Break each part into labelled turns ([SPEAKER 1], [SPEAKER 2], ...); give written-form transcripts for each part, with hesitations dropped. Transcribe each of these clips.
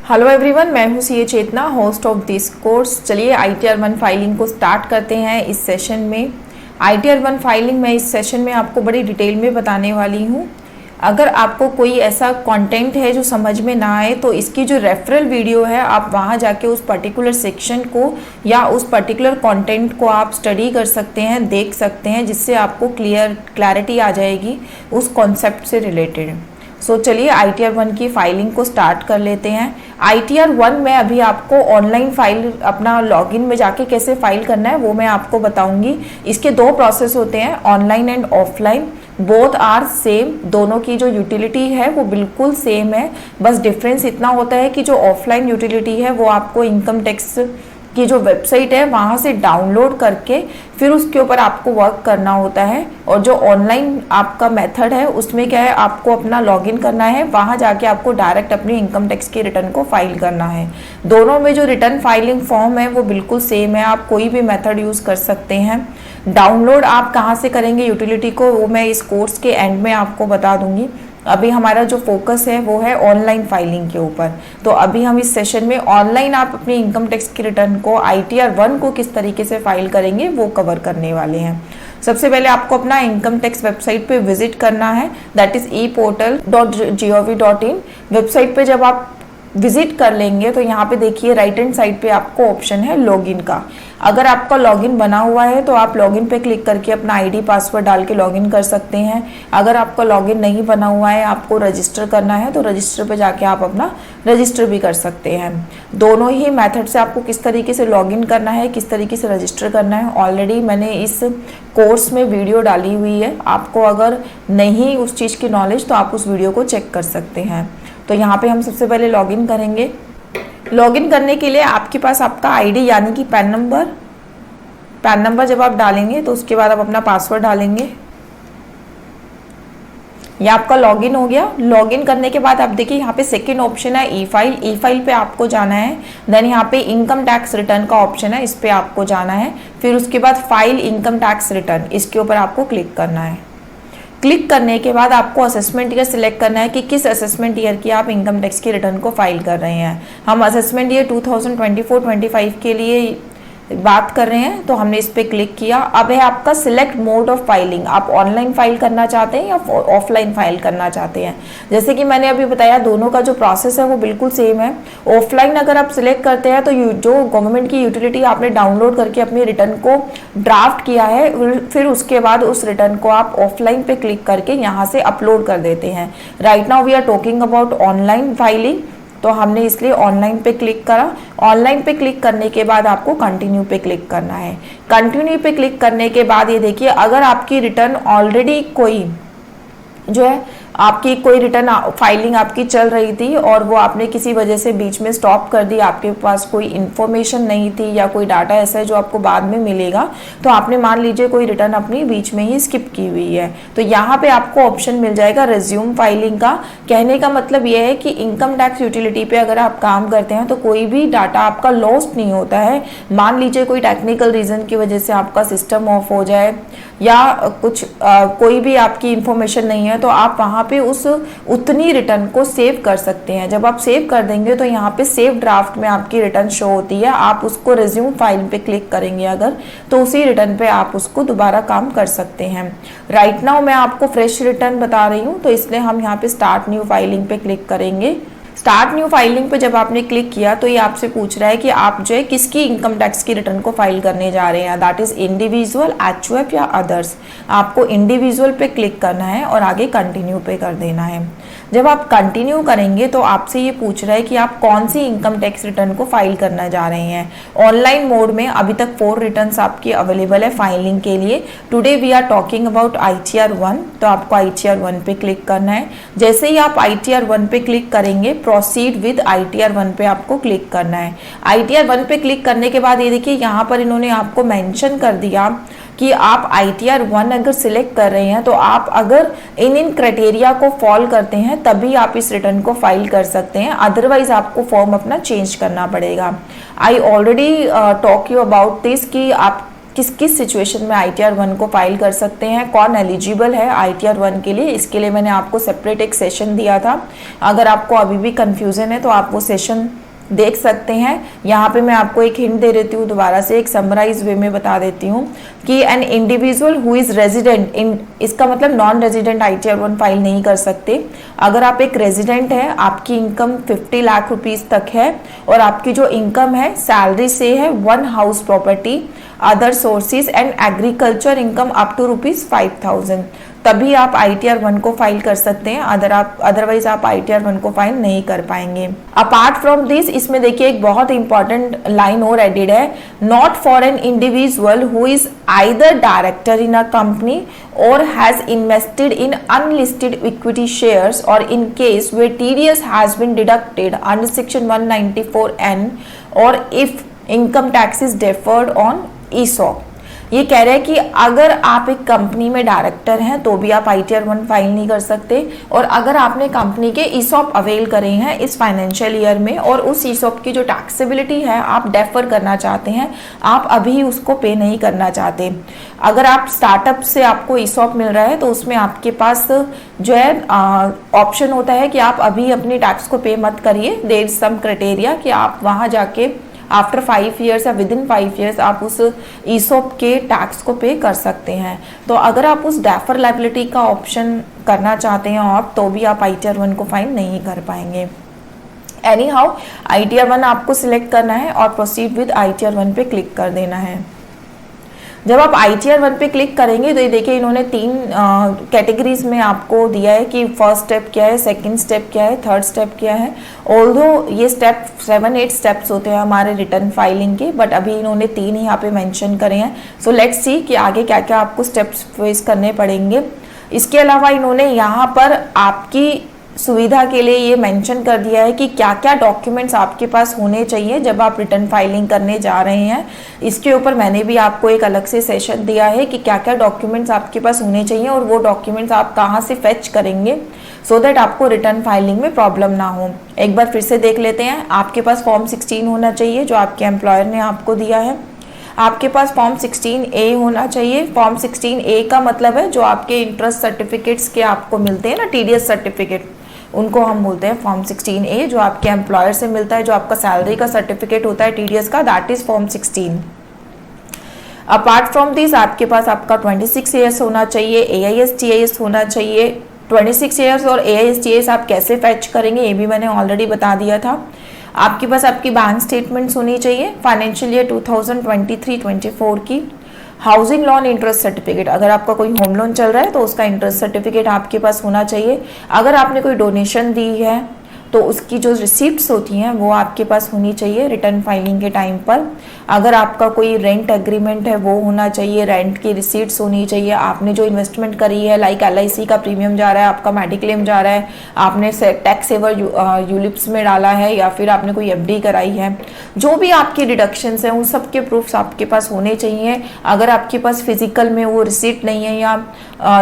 [SPEAKER 1] Hello everyone, मैं हूं CA Chetna, host of this course. चलिए ITR 1 फाइलिंग को स्टार्ट करते हैं इस सेशन में। ITR 1 फाइलिंग मैं इस सेशन में आपको बड़ी डिटेल में बताने वाली हूं। अगर आपको कोई ऐसा कंटेंट है जो समझ में ना आए तो इसकी जो रेफरल वीडियो है आप वहां जाके उस पर्टिकुलर सेक्शन को या उस पर्टिकुलर कंटेंट को आप स्टडी कर सकते हैं, देख सकते हैं, जिससे आपको क्लैरिटी आ जाएगी उस कॉन्सेप्ट से रिलेटेड। सो चलिए ITR 1 की फाइलिंग को स्टार्ट कर लेते हैं। ITR 1 में अभी आपको ऑनलाइन फाइल अपना लॉगिन में जाके कैसे फाइल करना है वो मैं आपको बताऊंगी। इसके दो प्रोसेस होते हैं, online and offline. Both are same, दोनों की जो यूटिलिटी है वो बिल्कुल सेम है। बस डिफरेंस इतना होता है कि जो ऑफलाइन यूटिलिटी है वो आपको इनकम टैक्स की जो वेबसाइट है वहाँ से डाउनलोड करके फिर उसके ऊपर आपको वर्क करना होता है, और जो ऑनलाइन आपका मेथड है उसमें क्या है, आपको अपना लॉगिन करना है, वहाँ जाके आपको डायरेक्ट अपनी इनकम टैक्स की रिटर्न को फाइल करना है। दोनों में जो रिटर्न फाइलिंग फॉर्म है वो बिल्कुल सेम है, आप कोई भी मेथड यूज़ कर सकते हैं। डाउनलोड आप कहाँ से करेंगे यूटिलिटी को वो मैं इस कोर्स के एंड में आपको बता दूंगी। अभी हमारा जो फोकस है वो है ऑनलाइन फाइलिंग के ऊपर। तो अभी हम इस सेशन में ऑनलाइन आप अपनी इनकम टैक्स की रिटर्न को ITR 1 को किस तरीके से फाइल करेंगे वो कवर करने वाले हैं। सबसे पहले आपको अपना इनकम टैक्स वेबसाइट पे विजिट करना है, दैट इज eportal.gov.in। वेबसाइट पे जब आप विजिट कर लेंगे तो यहाँ पे देखिए राइट हैंड साइड पे आपको ऑप्शन है लॉगिन का। अगर आपका लॉगिन बना हुआ है तो आप लॉगिन पे क्लिक करके अपना ID पासवर्ड डाल के लॉगिन कर सकते हैं। अगर आपका लॉगिन नहीं बना हुआ है, आपको रजिस्टर करना है, तो रजिस्टर पे जाके आप अपना रजिस्टर भी कर सकते हैं। दोनों ही मेथड से आपको किस तरीके से लॉगिन करना है, किस तरीके से रजिस्टर करना है, ऑलरेडी मैंने इस कोर्स में वीडियो डाली हुई है। आपको अगर नहीं उस चीज़ की नॉलेज तो आप उस वीडियो को चेक कर सकते हैं। तो यहाँ पे हम सबसे पहले लॉगिन करेंगे। लॉगिन करने के लिए आपके पास आपका ID यानी कि पैन नंबर जब आप डालेंगे तो उसके बाद आप अपना पासवर्ड डालेंगे। ये आपका लॉगिन हो गया। लॉगिन करने के बाद आप देखिए यहाँ पे सेकंड ऑप्शन है ई फाइल पे आपको जाना है। देन यहाँ पे इनकम टैक्स रिटर्न का ऑप्शन है, इस पे आपको जाना है। फिर उसके बाद फाइल इनकम टैक्स रिटर्न, इसके ऊपर आपको क्लिक करना है। क्लिक करने के बाद आपको असेसमेंट ईयर सिलेक्ट करना है कि किस असेसमेंट ईयर की आप इनकम टैक्स की रिटर्न को फाइल कर रहे हैं। हम असेसमेंट ईयर 2024-25 के लिए बात कर रहे हैं, तो हमने इस पे क्लिक किया। अब है आपका सिलेक्ट मोड ऑफ फाइलिंग, आप ऑनलाइन फाइल करना चाहते हैं या ऑफलाइन फाइल करना चाहते हैं। जैसे कि मैंने अभी बताया दोनों का जो प्रोसेस है वो बिल्कुल सेम है। ऑफलाइन अगर आप सिलेक्ट करते हैं तो जो गवर्नमेंट की यूटिलिटी आपने डाउनलोड करके अपनी रिटर्न को ड्राफ्ट किया है, फिर उसके बाद उस रिटर्न को आप ऑफलाइन पे क्लिक करके यहाँ से अपलोड कर देते हैं। Right now we are talking about online filing, तो हमने इसलिए ऑनलाइन पे क्लिक करा। ऑनलाइन पे क्लिक करने के बाद आपको कंटिन्यू पे क्लिक करना है। कंटिन्यू पे क्लिक करने के बाद ये देखिए, अगर आपकी रिटर्न ऑलरेडी कोई जो है आपकी कोई रिटर्न फाइलिंग आपकी चल रही थी और वो आपने किसी वजह से बीच में स्टॉप कर दी, आपके पास कोई इन्फॉर्मेशन नहीं थी या कोई डाटा ऐसा है जो आपको बाद में मिलेगा, तो आपने मान लीजिए कोई रिटर्न अपनी बीच में ही स्किप की हुई है, तो यहाँ पे आपको ऑप्शन मिल जाएगा रिज्यूम फाइलिंग का। कहने का मतलब ये है कि इनकम टैक्स यूटिलिटी पे अगर आप काम करते हैं तो कोई भी डाटा आपका लॉस्ट नहीं होता है। मान लीजिए कोई टेक्निकल रीजन की वजह से आपका सिस्टम ऑफ हो जाए या कुछ कोई भी आपकी इंफॉर्मेशन नहीं है, तो आप वहाँ पे उतनी रिटर्न को सेव कर सकते हैं। जब आप सेव कर देंगे तो यहाँ पे सेव ड्राफ्ट में आपकी रिटर्न शो होती है। आप उसको रिज्यूम फाइल पे क्लिक करेंगे अगर, तो उसी रिटर्न पे आप उसको दोबारा काम कर सकते हैं। राइट नाउ मैं आपको फ्रेश रिटर्न बता रही हूँ, तो इसलिए हम यहाँ पे स्टार्ट न्यू फाइलिंग पे क्लिक करेंगे। स्टार्ट न्यू फाइलिंग पे जब आपने क्लिक किया तो ये आपसे पूछ रहा है कि आप जो है किसकी इनकम टैक्स की रिटर्न को फाइल करने जा रहे हैं, दैट इज इंडिविजुअल, HUF या अदर्स। आपको इंडिविजुअल पे क्लिक करना है और आगे कंटिन्यू पे कर देना है। जब आप कंटिन्यू करेंगे तो आपसे ये पूछ रहा है कि आप कौन सी इनकम टैक्स रिटर्न को फाइल करना जा रहे हैं। ऑनलाइन मोड में अभी तक 4 रिटर्न्स आपकी अवेलेबल है फाइलिंग के लिए। Today we are talking about ITR 1, तो आपको ITR 1 पे क्लिक करना है। जैसे ही आप ITR 1 पे क्लिक करेंगे, प्रोसीड विद ITR 1 पे आपको क्लिक करना है। ITR 1 पे क्लिक करने के बाद ये देखिए यहाँ पर इन्होंने आपको मेंशन कर दिया कि आप ITR 1 अगर सिलेक्ट कर रहे हैं तो आप अगर इन क्राइटेरिया को फॉलो करते हैं तभी आप इस रिटर्न को फाइल कर सकते हैं, अदरवाइज आपको फॉर्म अपना चेंज करना पड़ेगा। I already talk you about this कि आप किस किस सिचुएशन में ITR 1 को फाइल कर सकते हैं, कौन एलिजिबल है ITR 1 के लिए, इसके लिए मैंने आपको सेपरेट एक सेशन दिया था। अगर आपको अभी भी कंफ्यूजन है तो आप वो सेशन देख सकते हैं। यहाँ पे मैं आपको एक हिंट दे देती हूँ, दोबारा से एक समराइज वे में बता देती हूँ कि N individual who is resident in, इसका मतलब नॉन रेजिडेंट ITR 1 फाइल नहीं कर सकते। अगर आप एक रेजिडेंट है, आपकी इनकम 50 लाख रुपीस तक है और आपकी जो इनकम है सैलरी से है, 1 house property, other sources and agriculture income up to ₹5,000, तभी आप ITR 1 को फाइल कर सकते हैं। अदरवाइज आप ITR 1 को फाइल नहीं कर पाएंगे। अपार्ट फ्रॉम दिस, इसमें देखिए एक बहुत इंपॉर्टेंट लाइन और एडिड है, not for an individual who is either director in a company or has invested in unlisted equity shares or in case where TDS has been deducted under section 194N or if income tax is deferred on ESOP। ये कह रहे हैं कि अगर आप एक company में director हैं तो भी आप ITR 1 फाइल नहीं कर सकते, और अगर आपने कंपनी के ESOP अवेल करे हैं इस फाइनेंशियल ईयर में और उस ESOP की जो टैक्सेबिलिटी है आप डेफर करना चाहते हैं, आप अभी उसको पे नहीं करना चाहते। अगर आप स्टार्टअप से आपको ESOP मिल रहा है तो उसमें आपके पास जो है ऑप्शन होता है कि आप अभी अपनी टैक्स को पे मत करिए। देयर इज सम क्राइटेरिया कि आप वहाँ जाके आफ्टर 5 ईयर्स या विद इन 5 ईयर्स आप उस ESOP के टैक्स को पे कर सकते हैं। तो अगर आप उस डेफर लायबिलिटी का ऑप्शन करना चाहते हैं और तो भी आप ITR 1 को फाइल नहीं कर पाएंगे। एनी हाउ ITR 1 आपको सिलेक्ट करना है और प्रोसीड विद ITR 1 पे क्लिक कर देना है। जब आप ITR 1 पे क्लिक करेंगे तो ये देखिए इन्होंने 3 कैटेगरीज में आपको दिया है कि फर्स्ट स्टेप क्या है, सेकंड स्टेप क्या है, थर्ड स्टेप क्या है। ऑल्दो ये स्टेप 7-8 स्टेप्स होते हैं हमारे रिटर्न फाइलिंग के, बट अभी इन्होंने 3 यहाँ पे मेंशन करे हैं। सो लेट्स सी कि आगे क्या क्या आपको स्टेप्स फेस करने पड़ेंगे। इसके अलावा इन्होंने यहाँ पर आपकी सुविधा के लिए ये मेंशन कर दिया है कि क्या क्या डॉक्यूमेंट्स आपके पास होने चाहिए जब आप रिटर्न फाइलिंग करने जा रहे हैं। इसके ऊपर मैंने भी आपको एक अलग से सेशन दिया है कि क्या क्या डॉक्यूमेंट्स आपके पास होने चाहिए और वो डॉक्यूमेंट्स आप कहाँ से फेच करेंगे सो दैट आपको रिटर्न फाइलिंग में प्रॉब्लम ना हो। एक बार फिर से देख लेते हैं। आपके पास फॉर्म 16 होना चाहिए जो आपके एम्प्लॉयर ने आपको दिया है। आपके पास फॉर्म 16A होना चाहिए। फॉर्म 16A का मतलब है जो आपके इंटरेस्ट सर्टिफिकेट्स के आपको मिलते हैं ना, TDS सर्टिफिकेट, उनको हम बोलते हैं फॉर्म 16A, जो आपके एम्प्लॉयर से मिलता है, जो आपका सैलरी का सर्टिफिकेट होता है TDS का, that is form 16। Apart from this आपके पास आपका 26 ईयर्स होना चाहिए, AIS-TIS होना चाहिए। 26 ईयर्स और AIS-TIS आप कैसे फैच करेंगे ये भी मैंने ऑलरेडी बता दिया था। आपके पास आपकी बैंक स्टेटमेंट्स होनी चाहिए फाइनेंशियल ईयर 2023-24 की। हाउसिंग लोन इंटरेस्ट सर्टिफिकेट, अगर आपका कोई होम लोन चल रहा है तो उसका इंटरेस्ट सर्टिफिकेट आपके पास होना चाहिए। अगर आपने कोई डोनेशन दी है तो उसकी जो रिसिप्ट्स होती हैं वो आपके पास होनी चाहिए रिटर्न फाइलिंग के टाइम पर। अगर आपका कोई रेंट एग्रीमेंट है वो होना चाहिए, रेंट की रिसीट्स होनी चाहिए। आपने जो इन्वेस्टमेंट करी है लाइक LIC का प्रीमियम जा रहा है, आपका मेडिक्लेम जा रहा है, आपने टैक्स सेवर यूलिप्स में डाला है या फिर आपने कोई FD कराई है, जो भी आपकी डिडक्शंस हैं उन सब के प्रूफ्स आपके पास होने चाहिए। अगर आपके पास फिजिकल में वो रिसीट नहीं है या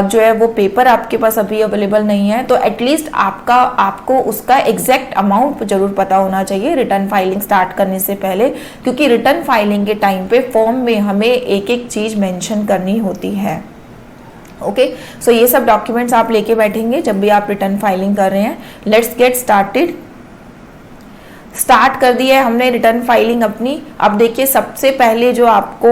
[SPEAKER 1] जो है वो पेपर आपके पास अभी अवेलेबल नहीं है तो एटलीस्ट आपको उसका एग्जैक्ट अमाउंट जरूर पता होना चाहिए रिटर्न फाइलिंग स्टार्ट करने से पहले, क्योंकि रिटर्न फाइलिंग के टाइम पे फॉर्म में हमें एक एक चीज मेंशन करनी होती है। ओके, सो ये सब डॉक्यूमेंट्स आप लेके बैठेंगे जब भी आप रिटर्न फाइलिंग कर रहे हैं। Let's get started. स्टार्ट कर दिया है हमने रिटर्न फाइलिंग अपनी। अब देखिए सबसे पहले जो आपको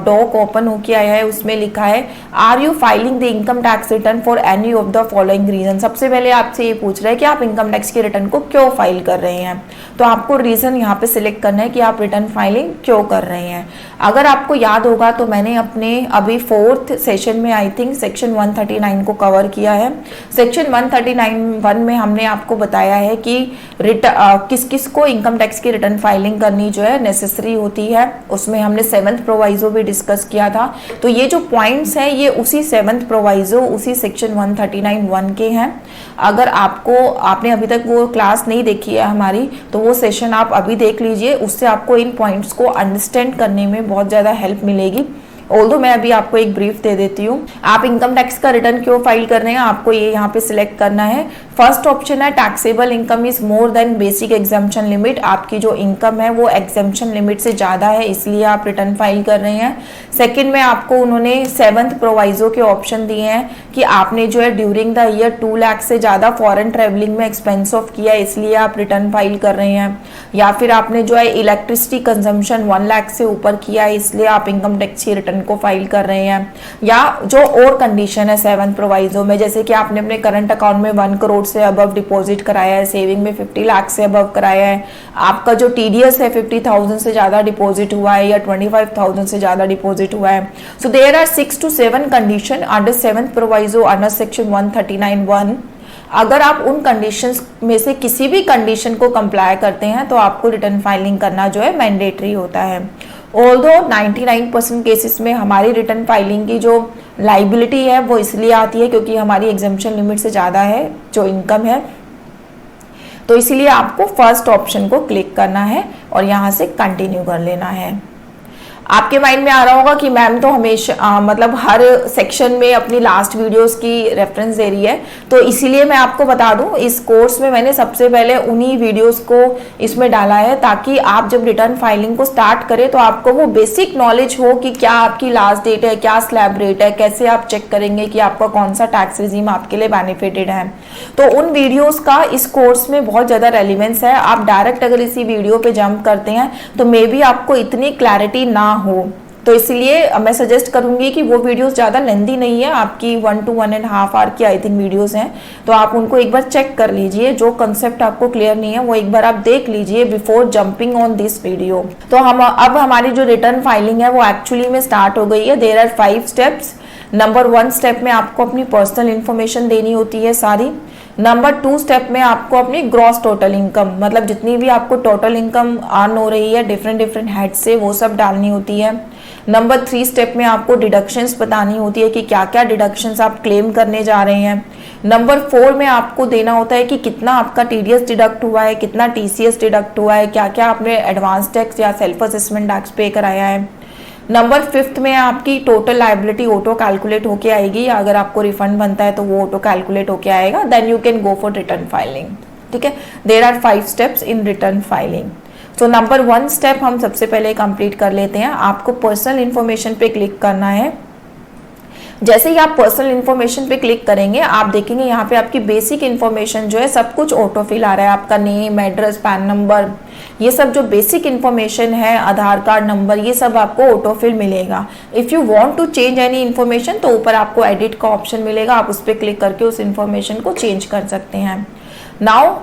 [SPEAKER 1] डॉक ओपन होके आया है उसमें लिखा है are you filing the income tax return for any of the following reason. सबसे पहले आपसे ये पूछ रहा है कि आप इनकम टैक्स के रिटर्न को क्यों फाइल कर रहे हैं, तो आपको रीजन यहाँ पे सिलेक्ट करना है कि आप रिटर्न फाइलिंग क्यों कर रहे हैं। अगर आपको याद होगा तो मैंने अपने अभी 4th सेशन में आई थिंक सेक्शन 139 को कवर किया है। सेक्शन 139(1) में हमने आपको बताया है कि किस किस को इनकम टैक्स की रिटर्न फाइलिंग करनी जो है नेसेसरी होती है। उसमें हमने 7th प्रोवाइजो भी डिस्कस किया था। तो ये जो पॉइंट्स हैं ये उसी 7th प्रोवाइजो उसी सेक्शन 139(1) के हैं। अगर आपने अभी तक वो क्लास नहीं देखी है हमारी तो वो सेशन आप अभी देख लीजिए, उससे आपको इन पॉइंट्स को अंडरस्टैंड करने में बहुत ज़्यादा हेल्प मिलेगी। ऑल्दो मैं अभी आपको एक ब्रीफ दे देती हूँ। आप इनकम टैक्स का रिटर्न क्यों फाइल कर रहे हैं, आपको ये यहाँ पे सिलेक्ट करना है। फर्स्ट ऑप्शन है taxable income is more than basic exemption limit, आपकी जो इनकम है वो एग्जाम्पशन लिमिट से ज़्यादा है इसलिए आप रिटर्न फाइल कर रहे हैं। सेकंड में आपको उन्होंने 7th प्रोवाइजो के ऑप्शन दिए हैं कि आपने जो है ड्यूरिंग द ईयर 2 लाख से ज़्यादा फॉरेन ट्रेवलिंग में एक्सपेंस ऑफ किया है इसलिए आप रिटर्न फाइल कर रहे हैं। या फिर आपने जो है इलेक्ट्रिसिटी कंजम्पशन 1 लाख से ऊपर किया है इसलिए आप इनकम टैक्स की रिटर्न को फाइल कर रहे हैं। या जो और कंडीशन है 7th प्रोवाइजो में, जैसे कि आपने अपने करंट अकाउंट में 1 करोड़ से अबव डिपॉजिट कराया है, सेविंग में 50 लाख से अबव कराया है, आपका जो टीडीएस है 50,000 से ज़्यादा डिपॉजिट हुआ है या 25,000 से ज़्यादा डिपॉजिट हुआ है। So there are 6 to 7 condition under 7th proviso under section 139(1). अगर आप उन कंडीशंस में से किसी भी कंडीशन को कंप्लाई करते हैं तो आपको रिटर्न फाइलिंग करना जो है मैंडेटरी होता है। ऑल्दो 99% केसेस में हमारी रिटर्न फाइलिंग की जो लाइबिलिटी है वो इसलिए आती है क्योंकि हमारी एग्जम्पशन लिमिट से ज़्यादा है जो इनकम है, तो इसलिए आपको फर्स्ट ऑप्शन को क्लिक करना है और यहाँ से कंटिन्यू कर लेना है। आपके माइंड में आ रहा होगा कि मैम तो हमेशा मतलब हर सेक्शन में अपनी लास्ट वीडियोस की रेफरेंस दे रही है, तो इसीलिए मैं आपको बता दूं इस कोर्स में मैंने सबसे पहले उन्हीं वीडियोस को इसमें डाला है ताकि आप जब रिटर्न फाइलिंग को स्टार्ट करें तो आपको वो बेसिक नॉलेज हो कि क्या आपकी लास्ट डेट है, क्या स्लैब रेट है, कैसे आप चेक करेंगे कि आपका कौन सा टैक्स रिजीम आपके लिए बेनिफिटेड है। तो उन वीडियोस का इस कोर्स में बहुत ज़्यादा रेलिवेंस है। आप डायरेक्ट अगर इसी वीडियो पे जंप करते हैं तो मे बी आपको इतनी क्लैरिटी ना हो, तो इसलिए मैं सजेस्ट करूंगी कि वो वीडियोस ज़्यादा लेंदी नहीं है, आपकी 1 to 1.5 आवर की आई थिंक वीडियोस हैं, तो आप उनको एक बार चेक कर लीजिए। जो कंसेप्ट आपको क्लियर नहीं है वो एक बार आप देख लीजिए before jumping on this video. तो हम अब हमारी जो रिटर्न फाइलिंग है वो एक्चुअली में स्टार्ट हो गई है। There are 5 steps. Number 1 step में आपको अपनी पर्सनल इन्फॉर्मेशन देनी होती है सारी। नंबर 2 स्टेप में आपको अपनी ग्रॉस टोटल इनकम, मतलब जितनी भी आपको टोटल इनकम अर्न हो रही है डिफरेंट हेड से, वो सब डालनी होती है। नंबर 3 स्टेप में आपको डिडक्शंस बतानी होती है कि क्या क्या डिडक्शंस आप क्लेम करने जा रहे हैं। नंबर 4 में आपको देना होता है कि कितना आपका टीडीएस डिडक्ट हुआ है, कितना टीसीएस डिडक्ट हुआ है, क्या क्या आपने एडवांस टैक्स या सेल्फ असेसमेंट टैक्स पे कराया है। नंबर 5 में आपकी टोटल लाइबिलिटी ऑटो कैलकुलेट होके आएगी, अगर आपको रिफंड बनता है तो वो ऑटो कैलकुलेट होके आएगा, then you can go for return filing. ठीक है, there are 5 steps in return filing. तो नंबर 1 स्टेप हम सबसे पहले कंप्लीट कर लेते हैं। आपको पर्सनल इन्फॉर्मेशन पे क्लिक करना है। जैसे ही आप पर्सनल इन्फॉर्मेशन पे क्लिक करेंगे आप देखेंगे यहाँ पे आपकी बेसिक इन्फॉर्मेशन जो है सब कुछ ऑटो फिल आ रहा है। आपका नेम, एड्रेस, पैन नंबर, ये सब जो बेसिक इन्फॉर्मेशन है, आधार कार्ड नंबर, ये सब आपको ऑटो फिल मिलेगा। If you want to change any information तो ऊपर आपको एडिट का ऑप्शन मिलेगा, आप उस पर क्लिक करके उस इन्फॉर्मेशन को चेंज कर सकते हैं। नाउ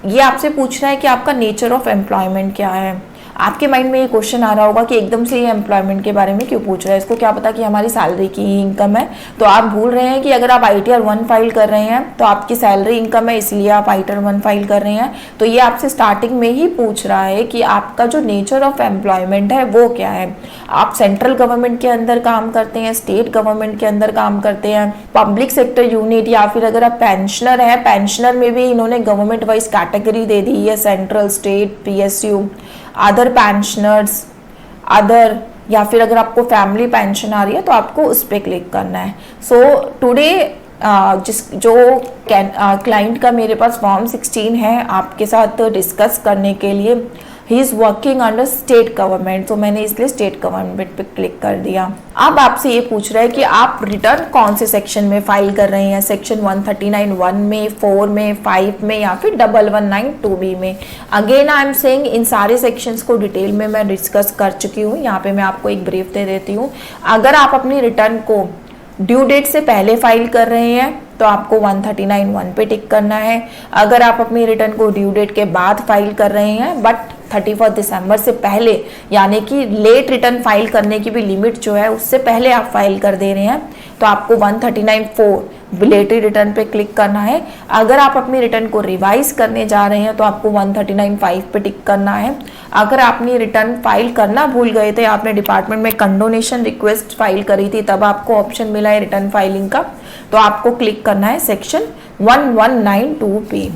[SPEAKER 1] ये आपसे पूछ रहा है कि आपका नेचर ऑफ एम्प्लॉयमेंट क्या है। आपके माइंड में ये क्वेश्चन आ रहा होगा कि एकदम से ये एम्प्लॉयमेंट के बारे में क्यों पूछ रहा है, इसको क्या पता कि हमारी सैलरी की ही इनकम है। तो आप भूल रहे हैं कि अगर आप ITR 1 फाइल कर रहे हैं तो आपकी सैलरी इनकम है इसलिए आप ITR 1 फाइल कर रहे हैं। तो ये आपसे स्टार्टिंग में ही पूछ रहा है कि आपका जो नेचर ऑफ एम्प्लॉयमेंट है वो क्या है। आप सेंट्रल गवर्नमेंट के अंदर काम करते हैं, स्टेट गवर्नमेंट के अंदर काम करते हैं, पब्लिक सेक्टर यूनिट, या फिर अगर आप पेंशनर हैं, पेंशनर में भी इन्होंने गवर्नमेंट वाइज कैटेगरी दे दी है, central, state, PSU, other pensioners, other, या फिर अगर आपको फैमिली पेंशन आ रही है तो आपको उस पर क्लिक करना है। सो टुडे जो क्लाइंट का मेरे पास फॉर्म 16 है आपके साथ डिस्कस करने के लिए, he is working under state government, तो मैंने इसलिए स्टेट गवर्नमेंट पे क्लिक कर दिया। अब आपसे ये पूछ रहा है कि आप रिटर्न कौन से सेक्शन में फाइल कर रहे हैं, सेक्शन 139(1) में, 4 में, 5 में, या फिर 1192B में। Again I am saying in सारे सेक्शंस को डिटेल में मैं डिस्कस कर चुकी हूँ, यहाँ पे मैं आपको एक ब्रीफ दे देती हूँ। अगर आप अपनी रिटर्न को ड्यू डेट से पहले फाइल कर रहे हैं तो आपको 139(1) पे टिक करना है। अगर आप अपनी रिटर्न को ड्यू डेट के बाद फाइल कर रहे हैं बट 31 दिसंबर से पहले, यानी कि लेट रिटर्न फाइल करने की भी लिमिट जो है उससे पहले आप फाइल कर दे रहे हैं तो आपको 139(4) बिलेटेड रिटर्न पे क्लिक करना है। अगर आप अपनी रिटर्न को रिवाइज करने जा रहे हैं तो आपको 139(5) पे टिक करना है। अगर आपने रिटर्न फाइल करना भूल गए थे, आपने डिपार्टमेंट में कंडोनेशन रिक्वेस्ट फाइल करी थी, तब आपको ऑप्शन मिला है रिटर्न फाइलिंग का, तो आपको क्लिक करना है सेक्शन 1192P।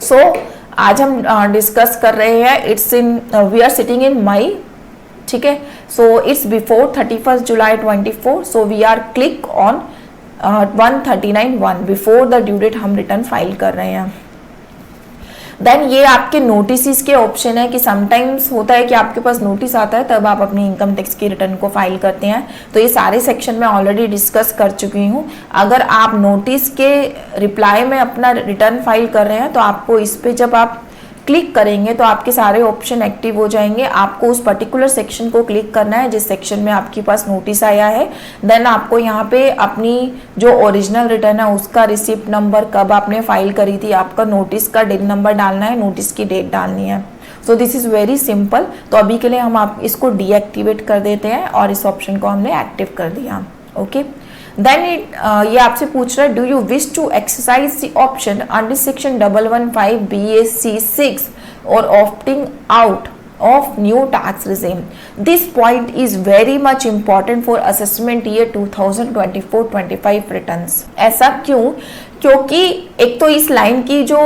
[SPEAKER 1] सो आज हम डिस्कस कर रहे हैं, we are sitting in my ठीक है। So it's before 31 July 24, so we are click on 139(1) before the due date हम रिटर्न फाइल कर रहे हैं। देन ये आपके नोटिस के ऑप्शन है कि समटाइम्स होता है कि आपके पास नोटिस आता है तब आप अपनी इनकम टैक्स की रिटर्न को फाइल करते हैं। तो ये सारे सेक्शन में ऑलरेडी डिस्कस कर चुकी हूँ। अगर आप नोटिस के रिप्लाई में अपना रिटर्न फाइल कर रहे हैं तो आपको इस पे जब आप क्लिक करेंगे तो आपके सारे ऑप्शन एक्टिव हो जाएंगे। आपको उस पर्टिकुलर सेक्शन को क्लिक करना है जिस सेक्शन में आपके पास नोटिस आया है। देन आपको यहाँ पे अपनी जो ओरिजिनल रिटर्न है उसका रिसिप्ट नंबर, कब आपने फाइल करी थी, आपका नोटिस का डिन नंबर डालना है, नोटिस की डेट डालनी है। So this is very simple. तो अभी के लिए हम आप इसको डीएक्टिवेट कर देते हैं और इस ऑप्शन को हमने एक्टिव कर दिया। ओके, देन ये आपसे पूछ रहा है, do you wish to exercise the option under section 115 BAC 6 और opting out of new tax regime. This point is very much important for assessment year 2024-25 returns. ऐसा क्यों? क्योंकि एक तो इस लाइन की जो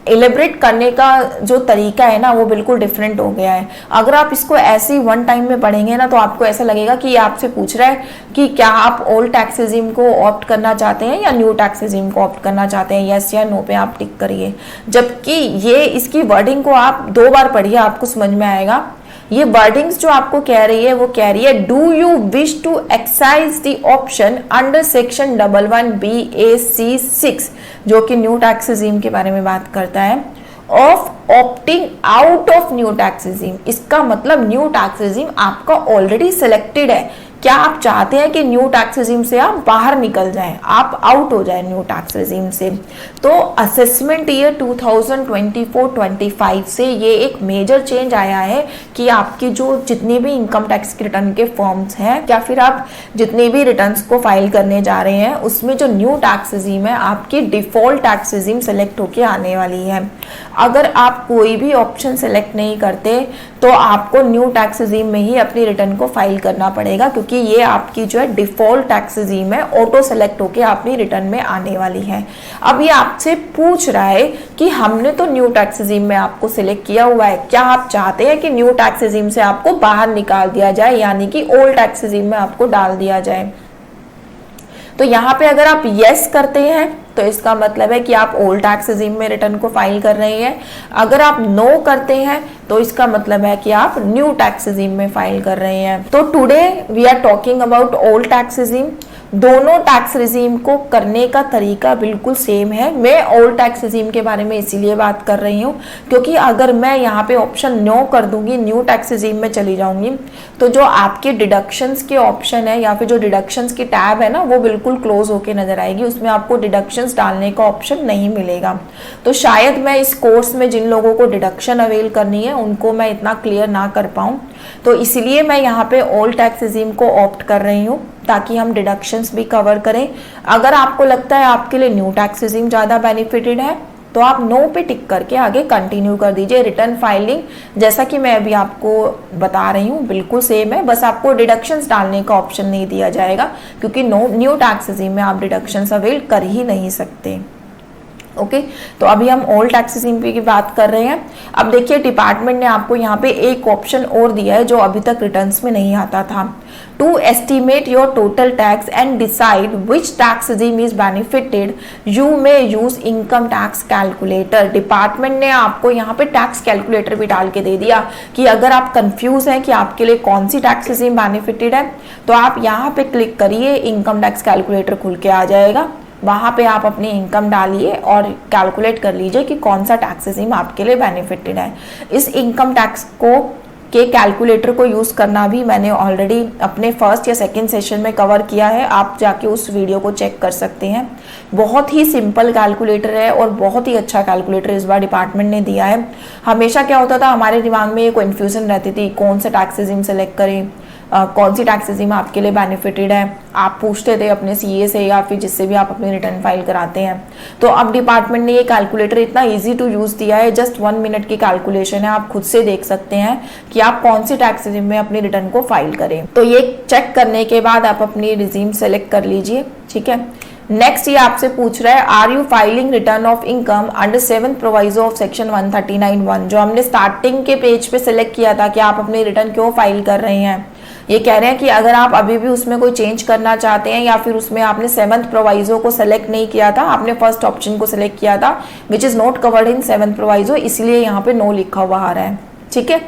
[SPEAKER 1] एलिब्रेट करने का जो तरीका है ना वो बिल्कुल डिफरेंट हो गया है। अगर आप इसको ऐसे ही वन टाइम में पढ़ेंगे ना तो आपको ऐसा लगेगा कि ये आपसे पूछ रहा है कि क्या आप ओल्ड टैक्स रिजीम को ऑप्ट करना चाहते हैं या न्यू टैक्स रिजीम को ऑप्ट करना चाहते हैं, यस या नो पे आप टिक करिए। जबकि ये इसकी वर्डिंग को आप 2 बार पढ़िए, आपको समझ में आएगा। ये वर्डिंग्स जो आपको कह रही है वो कह रही है, do you wish to exercise the option under section 11 BAC 6 जो कि न्यू टैक्स रिजीम के बारे में बात करता है, of opting out of new tax regime. इसका मतलब न्यू टैक्स रिजीम आपका ऑलरेडी सिलेक्टेड है। क्या आप चाहते हैं कि न्यू टैक्स रिजीम से आप बाहर निकल जाएं, आप आउट हो जाएं न्यू टैक्स रिजीम से? तो असेसमेंट ईयर 2024-25 से ये एक मेजर चेंज आया है कि आपकी जो जितनी भी इनकम टैक्स के रिटर्न के फॉर्म्स हैं या फिर आप जितने भी रिटर्न्स को फाइल करने जा रहे हैं उसमें जो न्यू टैक्स रिजीम है आपकी डिफॉल्ट टैक्स रिजीम सेलेक्ट होके आने वाली है। अगर आप कोई भी ऑप्शन सेलेक्ट नहीं करते तो आपको न्यू टैक्स रिजीम में ही अपनी रिटर्न को फाइल करना पड़ेगा, क्योंकि ये आपकी जो है डिफॉल्ट टैक्स रिजीम है, ऑटो सेलेक्ट होके अपनी रिटर्न में आने वाली है। अब ये आपसे पूछ रहा है कि हमने तो न्यू टैक्स रिजीम में आपको सिलेक्ट किया हुआ है, क्या आप चाहते हैं कि न्यू टैक्स रिजीम से आपको बाहर निकाल दिया जाए, यानी कि ओल्ड टैक्स रिजीम में आपको डाल दिया जाए? तो यहाँ पे अगर आप यस करते हैं तो इसका मतलब है कि आप ओल्ड टैक्स रिजीम में रिटर्न को फाइल कर रहे हैं। अगर आप नो करते हैं तो इसका मतलब है कि आप न्यू टैक्स रिजीम में फाइल कर रहे हैं। तो today we are talking about old tax regime. दोनों टैक्स रिजीम को करने का तरीका बिल्कुल सेम है। मैं ओल्ड टैक्स रिजीम के बारे में इसीलिए बात कर रही हूँ क्योंकि अगर मैं यहाँ पे ऑप्शन नो कर दूंगी, न्यू टैक्स रिजीम में चली जाऊंगी, तो जो आपके डिडक्शंस के ऑप्शन है या फिर जो डिडक्शंस की टैब है ना वो बिल्कुल क्लोज होके नजर आएगी, उसमें आपको डिडक्शंस डालने का ऑप्शन नहीं मिलेगा। तो शायद मैं इस कोर्स में जिन लोगों को डिडक्शन अवेल करनी है उनको मैं इतना क्लियर ना कर पाऊँ, तो इसलिए मैं यहाँ पे ओल्ड टैक्स रिजीम को ऑप्ट कर रही हूँ ताकि हम डिडक्शंस भी कवर करें। अगर आपको लगता है आपके लिए न्यू टैक्स रिजीम ज़्यादा बेनिफिटेड है तो आप नो पे टिक करके आगे कंटिन्यू कर दीजिए। रिटर्न फाइलिंग जैसा कि मैं अभी आपको बता रही हूँ बिल्कुल सेम है, बस आपको डिडक्शंस डालने का ऑप्शन नहीं दिया जाएगा क्योंकि न्यू टैक्स रिजीम में आप डिडक्शंस अवेल कर ही नहीं सकते। ओके तो अभी हम ओल्ड टैक्स रिजीम की बात कर रहे हैं। अब देखिए डिपार्टमेंट ने आपको यहाँ पे एक ऑप्शन और दिया है जो अभी तक रिटर्न्स में नहीं आता था। To estimate your total tax and decide which tax regime is benefited you may use income tax calculator. Department ने आपको यहाँ पे टैक्स कैलकुलेटर भी डाल के दे दिया कि अगर आप कंफ्यूज हैं कि आपके लिए कौन सी टैक्स रिजीम बेनिफिटेड है तो आप यहाँ पे क्लिक करिए, इनकम टैक्स कैलकुलेटर खुल के आ जाएगा। वहाँ पे आप अपनी इनकम डालिए और कैलकुलेट कर लीजिए कि कौन सा टैक्स रिजीम आपके लिए बेनिफिटेड है। इस इनकम टैक्स को के कैलकुलेटर को यूज़ करना भी मैंने ऑलरेडी अपने फर्स्ट या सेकंड सेशन में कवर किया है, आप जाके उस वीडियो को चेक कर सकते हैं। बहुत ही सिंपल कैलकुलेटर है और बहुत ही अच्छा कैलकुलेटर इस बार डिपार्टमेंट ने दिया है। हमेशा क्या होता था हमारे दिमाग में ये कन्फ्यूजन रहती थी कौन सा टैक्स रिजीम सेलेक्ट करें, कौन सी टैक्स रिजीम आपके लिए बेनिफिटेड है, आप पूछते थे अपने सीए से या फिर जिससे भी आप अपनी रिटर्न फाइल कराते हैं। तो अब डिपार्टमेंट ने ये कैलकुलेटर इतना इजी टू यूज़ दिया है, जस्ट 1 मिनट की कैलकुलेशन है, आप खुद से देख सकते हैं कि आप कौन सी टैक्स रिजीम में अपनी रिटर्न को फाइल करें। तो ये चेक करने के बाद आप अपनी रिजीम सेलेक्ट कर लीजिए, ठीक है। नेक्स्ट ये आपसे पूछ रहा है are you filing return of income under 7th proviso of section 139(1), जो हमने स्टार्टिंग के पेज पे सिलेक्ट किया था कि आप अपने रिटर्न क्यों फाइल कर रहे हैं। ये कह रहे हैं कि अगर आप अभी भी उसमें कोई चेंज करना चाहते हैं या फिर उसमें आपने 7th प्रोविजो को सेलेक्ट नहीं किया था, आपने फर्स्ट ऑप्शन को सिलेक्ट किया था which is not covered in 7th proviso, इसलिए यहाँ पे नो लिखा हुआ आ रहा है। ठीक है,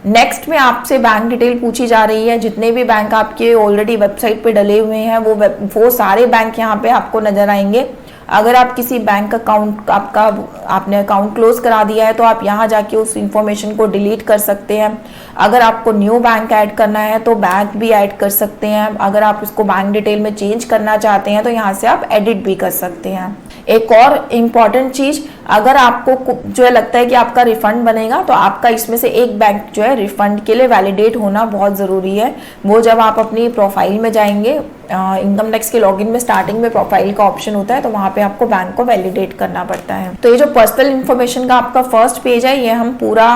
[SPEAKER 1] नेक्स्ट में आपसे बैंक डिटेल पूछी जा रही है। जितने भी बैंक आपके ऑलरेडी वेबसाइट पे डले हुए हैं वो सारे बैंक यहाँ पे आपको नजर आएंगे। अगर आप किसी बैंक अकाउंट आपने अकाउंट क्लोज करा दिया है तो आप यहाँ जाके उस इंफॉर्मेशन को डिलीट कर सकते हैं। अगर आपको न्यू बैंक ऐड करना है तो बैंक भी ऐड कर सकते हैं। अगर आप इसको बैंक डिटेल में चेंज करना चाहते हैं तो यहाँ से आप एडिट भी कर सकते हैं। एक और इम्पॉर्टेंट चीज, अगर आपको जो है लगता है कि आपका रिफंड बनेगा तो आपका इसमें से एक बैंक जो है रिफंड के लिए वैलिडेट होना बहुत ज़रूरी है। वो जब आप अपनी प्रोफाइल में जाएंगे, इनकम टैक्स के लॉगिन में स्टार्टिंग में प्रोफाइल का ऑप्शन होता है तो वहाँ पे आपको बैंक को वैलिडेट करना पड़ता है। तो ये जो पर्सनल इन्फॉर्मेशन का आपका फर्स्ट पेज है ये हम पूरा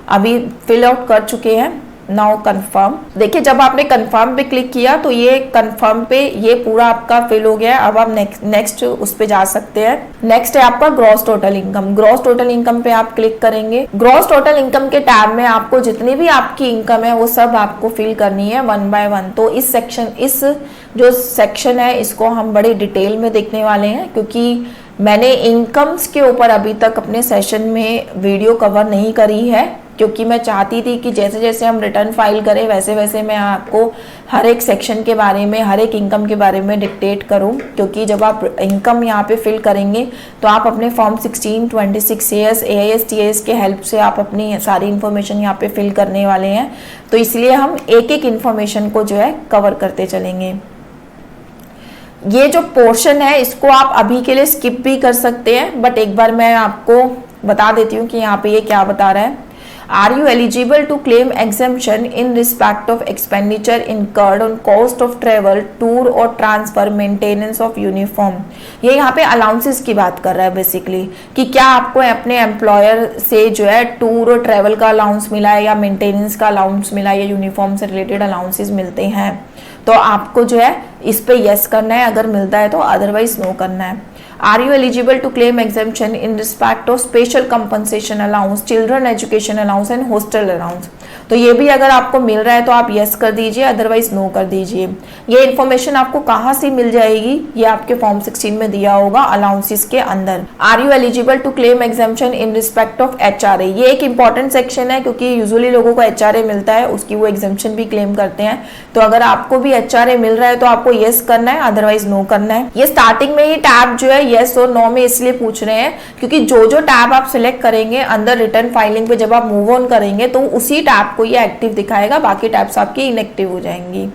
[SPEAKER 1] अभी फिल आउट कर चुके हैं। नाउ कंफर्म, देखिए जब आपने कंफर्म पे क्लिक किया तो ये कंफर्म पे ये पूरा आपका फिल हो गया है। अब आप नेक्स्ट उस पे जा सकते हैं। नेक्स्ट है आपका gross total income. Gross total income पे आप क्लिक करेंगे। ग्रॉस टोटल इनकम के टैब में आपको जितनी भी आपकी इनकम है वो सब आपको फिल करनी है 1 बाय 1। तो इस जो सेक्शन है इसको हम बड़ी डिटेल में देखने वाले हैं, क्योंकि मैंने इनकम्स के ऊपर अभी तक अपने सेशन में वीडियो कवर नहीं करी है, क्योंकि मैं चाहती थी कि जैसे जैसे हम रिटर्न फाइल करें वैसे वैसे मैं आपको हर एक सेक्शन के बारे में, हर एक इनकम के बारे में डिक्टेट करूं। क्योंकि जब आप इनकम यहाँ पे फिल करेंगे तो आप अपने फॉर्म 16, 26 AS, AIS, TAS के हेल्प से आप अपनी सारी इन्फॉर्मेशन यहाँ पे फिल करने वाले हैं। तो इसलिए हम एक एक इन्फॉर्मेशन को जो है कवर करते चलेंगे। ये जो पोर्शन है इसको आप अभी के लिए स्किप भी कर सकते हैं, बट एक बार मैं आपको बता देती हूँ कि यहाँ पे ये क्या बता रहा है। Are you eligible to claim exemption in respect of expenditure incurred on cost of travel, tour or transfer, maintenance of uniform? ये यहाँ पे अलाउंसेस की बात कर रहा है बेसिकली, कि क्या आपको अपने एम्प्लॉयर से जो है टूर और ट्रेवल का अलाउंस मिला है या मेंटेनेंस का अलाउंस मिला है या यूनिफॉर्म से रिलेटेड अलाउंसेस मिलते हैं। तो आपको जो है इस पे यस करना है अगर मिलता है तो, अदरवाइज नो करना है। Are you eligible to claim exemption in respect of special compensation allowance, children education allowance and hostel allowance? तो ये भी अगर आपको मिल रहा है तो आप यस कर दीजिए, अदरवाइज नो कर दीजिए। ये इन्फॉर्मेशन आपको कहाँ से मिल जाएगी, ये आपके फॉर्म 16 में दिया होगा अलाउंसेस के अंदर। Are you eligible to claim exemption in respect of HRA? ये एक इंपॉर्टेंट सेक्शन है, क्योंकि यूजुअली लोगों को HRA मिलता है, उसकी वो एग्जाम्पशन भी क्लेम करते हैं। तो अगर आपको भी HRA मिल रहा है तो आपको यस करना है, अदरवाइज नो करना है। ये स्टार्टिंग में ही टैब जो है यस और नो में इसलिए पूछ रहे हैं क्योंकि जो टैब आप सिलेक्ट करेंगे अंदर रिटर्न फाइलिंग पे जब आप मूव ऑन करेंगे तो उसी टैब को ये एक्टिव दिखाएगा, बाकी टैब्स आपकी इनएक्टिव हो जाएंगी।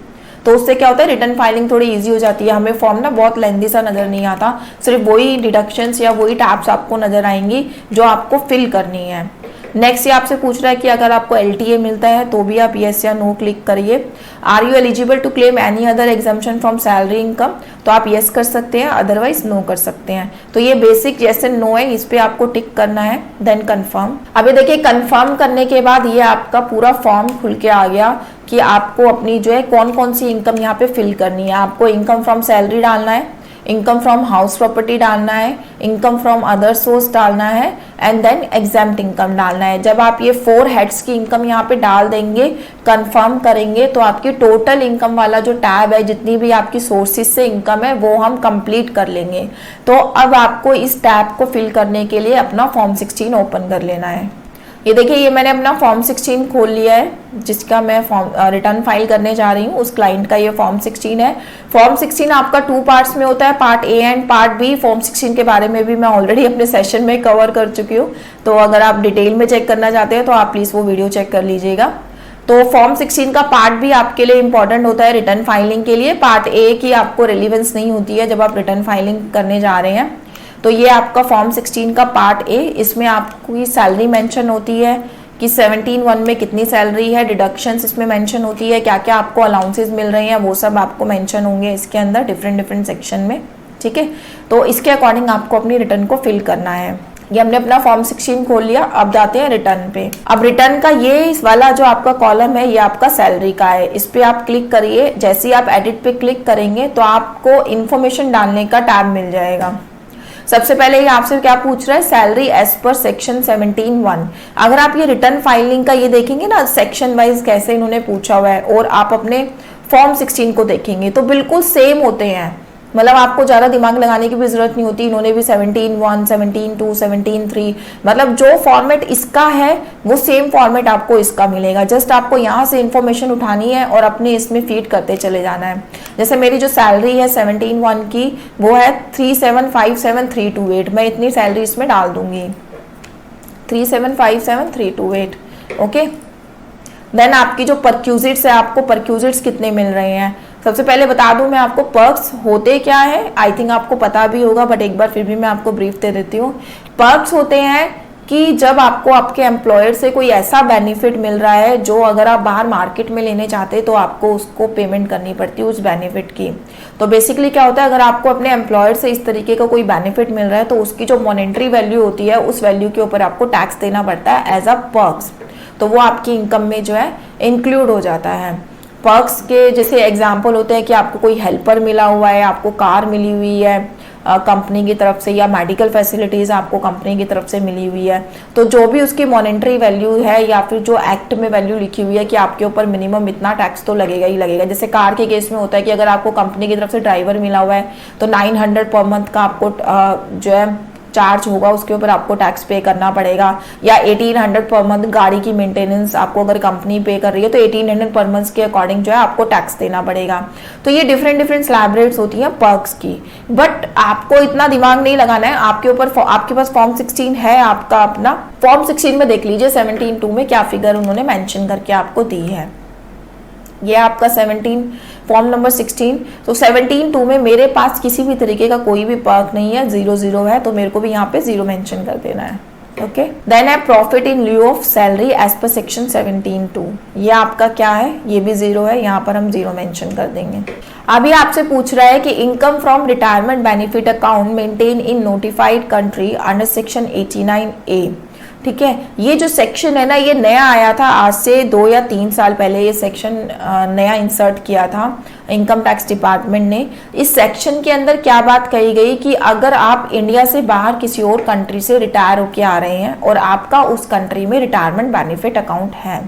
[SPEAKER 1] तो उससे क्या होता है, रिटर्न फाइलिंग थोड़ी इजी हो जाती है। हमें फॉर्म ना बहुत लेंथी सा नजर नहीं आता, सिर्फ वही डिडक्शंस या वही टैब्स आपको नजर आएंगी जो आपको फिल करनी है। नेक्स्ट ये आपसे पूछ रहा है कि अगर आपको LTA मिलता है तो भी आप यस या नो क्लिक करिए। Are you eligible to claim any other exemption from salary income? तो आप यस कर सकते हैं, अदरवाइज नो कर सकते हैं। तो ये बेसिक यस एंड नो है, इस पे आपको टिक करना है, देन कंफर्म। अभी देखिए कंफर्म करने के बाद ये आपका पूरा फॉर्म खुल के आ गया कि आपको अपनी जो है कौन कौन सी इनकम यहाँ पे फिल करनी है। आपको इनकम फ्रॉम सैलरी डालना है, इनकम फ्रॉम हाउस प्रॉपर्टी डालना है, इनकम फ्रॉम अदर सोर्स डालना है एंड देन एग्जाम्प्ट इनकम डालना है। जब आप ये 4 हेड्स की इनकम यहाँ पे डाल देंगे, कंफर्म करेंगे, तो आपकी टोटल इनकम वाला जो टैब है, जितनी भी आपकी सोर्सेज से इनकम है वो हम कंप्लीट कर लेंगे। तो अब आपको इस टैब को फिल करने के लिए अपना फॉर्म 16 ओपन कर लेना है। ये देखिए ये मैंने अपना फॉर्म 16 खोल लिया है, जिसका मैं फॉर्म रिटर्न फाइल करने जा रही हूँ। उस क्लाइंट का ये फॉर्म 16 है। फॉर्म 16 आपका 2 पार्ट्स में होता है, part A and part B। Form 16 के बारे में भी मैं ऑलरेडी अपने सेशन में कवर कर चुकी हूँ, तो अगर आप डिटेल में चेक करना चाहते हैं तो आप प्लीज वो वीडियो चेक कर लीजिएगा। तो फॉर्म 16 का पार्ट भी आपके लिए इंपॉर्टेंट होता है रिटर्न फाइलिंग के लिए। पार्ट A की आपको रिलीवेंस नहीं होती है जब आप रिटर्न फाइलिंग करने जा रहे हैं। तो ये आपका फॉर्म 16 का पार्ट A, इसमें आपकी सैलरी मेंशन होती है कि 17(1) में कितनी सैलरी है, डिडक्शंस इसमें मेंशन होती है, क्या क्या आपको अलाउंसेस मिल रहे हैं वो सब आपको मेंशन होंगे इसके अंदर डिफरेंट सेक्शन में। ठीक है, तो इसके अकॉर्डिंग आपको अपनी रिटर्न को फिल करना है। ये हमने अपना फॉर्म 16 खोल लिया। अब जाते हैं रिटर्न पे। अब रिटर्न का ये इस वाला जो आपका कॉलम है ये आपका सैलरी का है। इस पे आप क्लिक करिए। जैसे ही आप एडिट पे क्लिक करेंगे तो आपको इंफॉर्मेशन डालने का टैब मिल जाएगा। सबसे पहले ये आपसे क्या पूछ रहा है, सैलरी एज पर सेक्शन 17(1). अगर आप ये रिटर्न फाइलिंग का ये देखेंगे ना सेक्शन वाइज कैसे इन्होंने पूछा हुआ है, और आप अपने फॉर्म 16 को देखेंगे तो बिल्कुल सेम होते हैं। मतलब आपको ज़्यादा दिमाग लगाने की भी जरूरत नहीं होती। इन्होंने भी 17(1), 17(2), 17(3), मतलब जो फॉर्मेट इसका है वो सेम फॉर्मेट आपको इसका मिलेगा। जस्ट आपको यहाँ से इंफॉर्मेशन उठानी है और अपने इसमें फीड करते चले जाना है। जैसे मेरी जो सैलरी है 17(1) की वो है 3757328। मैं इतनी सैलरी इसमें डाल दूंगी, 3757328। ओके, देन आपकी जो परक्यूजिट्स है, आपको परक्यूजिट्स कितने मिल रहे हैं। सबसे पहले बता दूं मैं आपको पर्क्स होते क्या है, आई थिंक आपको पता भी होगा बट एक बार फिर भी मैं आपको ब्रीफ दे देती हूँ। पर्क्स होते हैं कि जब आपको आपके एम्प्लॉयर से कोई ऐसा बेनिफिट मिल रहा है जो अगर आप बाहर मार्केट में लेने चाहते तो आपको उसको पेमेंट करनी पड़ती है उस बेनिफिट की। तो बेसिकली क्या होता है, अगर आपको अपने एम्प्लॉयर से इस तरीके का कोई बेनिफिट मिल रहा है तो उसकी जो मॉनेटरी वैल्यू होती है उस वैल्यू के ऊपर आपको टैक्स देना पड़ता है एज अ पर्क्स। तो वो आपकी इनकम में जो है इंक्लूड हो जाता है। पर्क्स के जैसे एग्जाम्पल होते हैं कि आपको कोई हेल्पर मिला हुआ है, आपको कार मिली हुई है कंपनी की तरफ से, या मेडिकल फैसिलिटीज़ आपको कंपनी की तरफ से मिली हुई है। तो जो भी उसकी मॉनेटरी वैल्यू है या फिर जो एक्ट में वैल्यू लिखी हुई है कि आपके ऊपर मिनिमम इतना टैक्स तो लगेगा ही लगेगा। जैसे कार के केस में होता है कि अगर आपको कंपनी की तरफ से ड्राइवर मिला हुआ है तो 900 पर मंथ का आपको जो है चार्ज होगा, उसके ऊपर आपको टैक्स पे करना पड़ेगा। या 1800 पर मंथ गाड़ी की मेंटेनेंस आपको अगर कंपनी पे कर रही है तो 1800 पर मंथ के अकॉर्डिंग जो है आपको टैक्स देना पड़ेगा। तो ये डिफरेंट स्लैब रेट्स होती हैं पर्क्स की, बट आपको इतना दिमाग नहीं लगाना है। आपके ऊपर आपके पास फॉर्म 16 है आपका अपना, फॉर्म 16 में देख लीजिए 17(2) में क्या फिगर उन्होंने मेंशन करके आपको दी है। ये आपका 17 फॉर्म नंबर 16। तो 17(2) में मेरे पास किसी भी तरीके का कोई भी पर्क नहीं है, 0 है, तो मेरे को भी यहाँ पे 0 मेंशन कर देना है। ओके, देन है profit in lieu of salary as per section 17(2). ये आपका क्या है, ये भी 0 है, यहाँ पर हम 0 मेंशन कर देंगे। अभी आपसे पूछ रहा है कि income from retirement benefit account maintain in notified country under section 89A। ठीक है, ये जो सेक्शन है ना ये नया आया था, आज से 2 या 3 साल पहले ये सेक्शन नया इंसर्ट किया था इनकम टैक्स डिपार्टमेंट ने। इस सेक्शन के अंदर क्या बात कही गई कि अगर आप इंडिया से बाहर किसी और कंट्री से रिटायर होके आ रहे हैं और आपका उस कंट्री में रिटायरमेंट बेनिफिट अकाउंट है,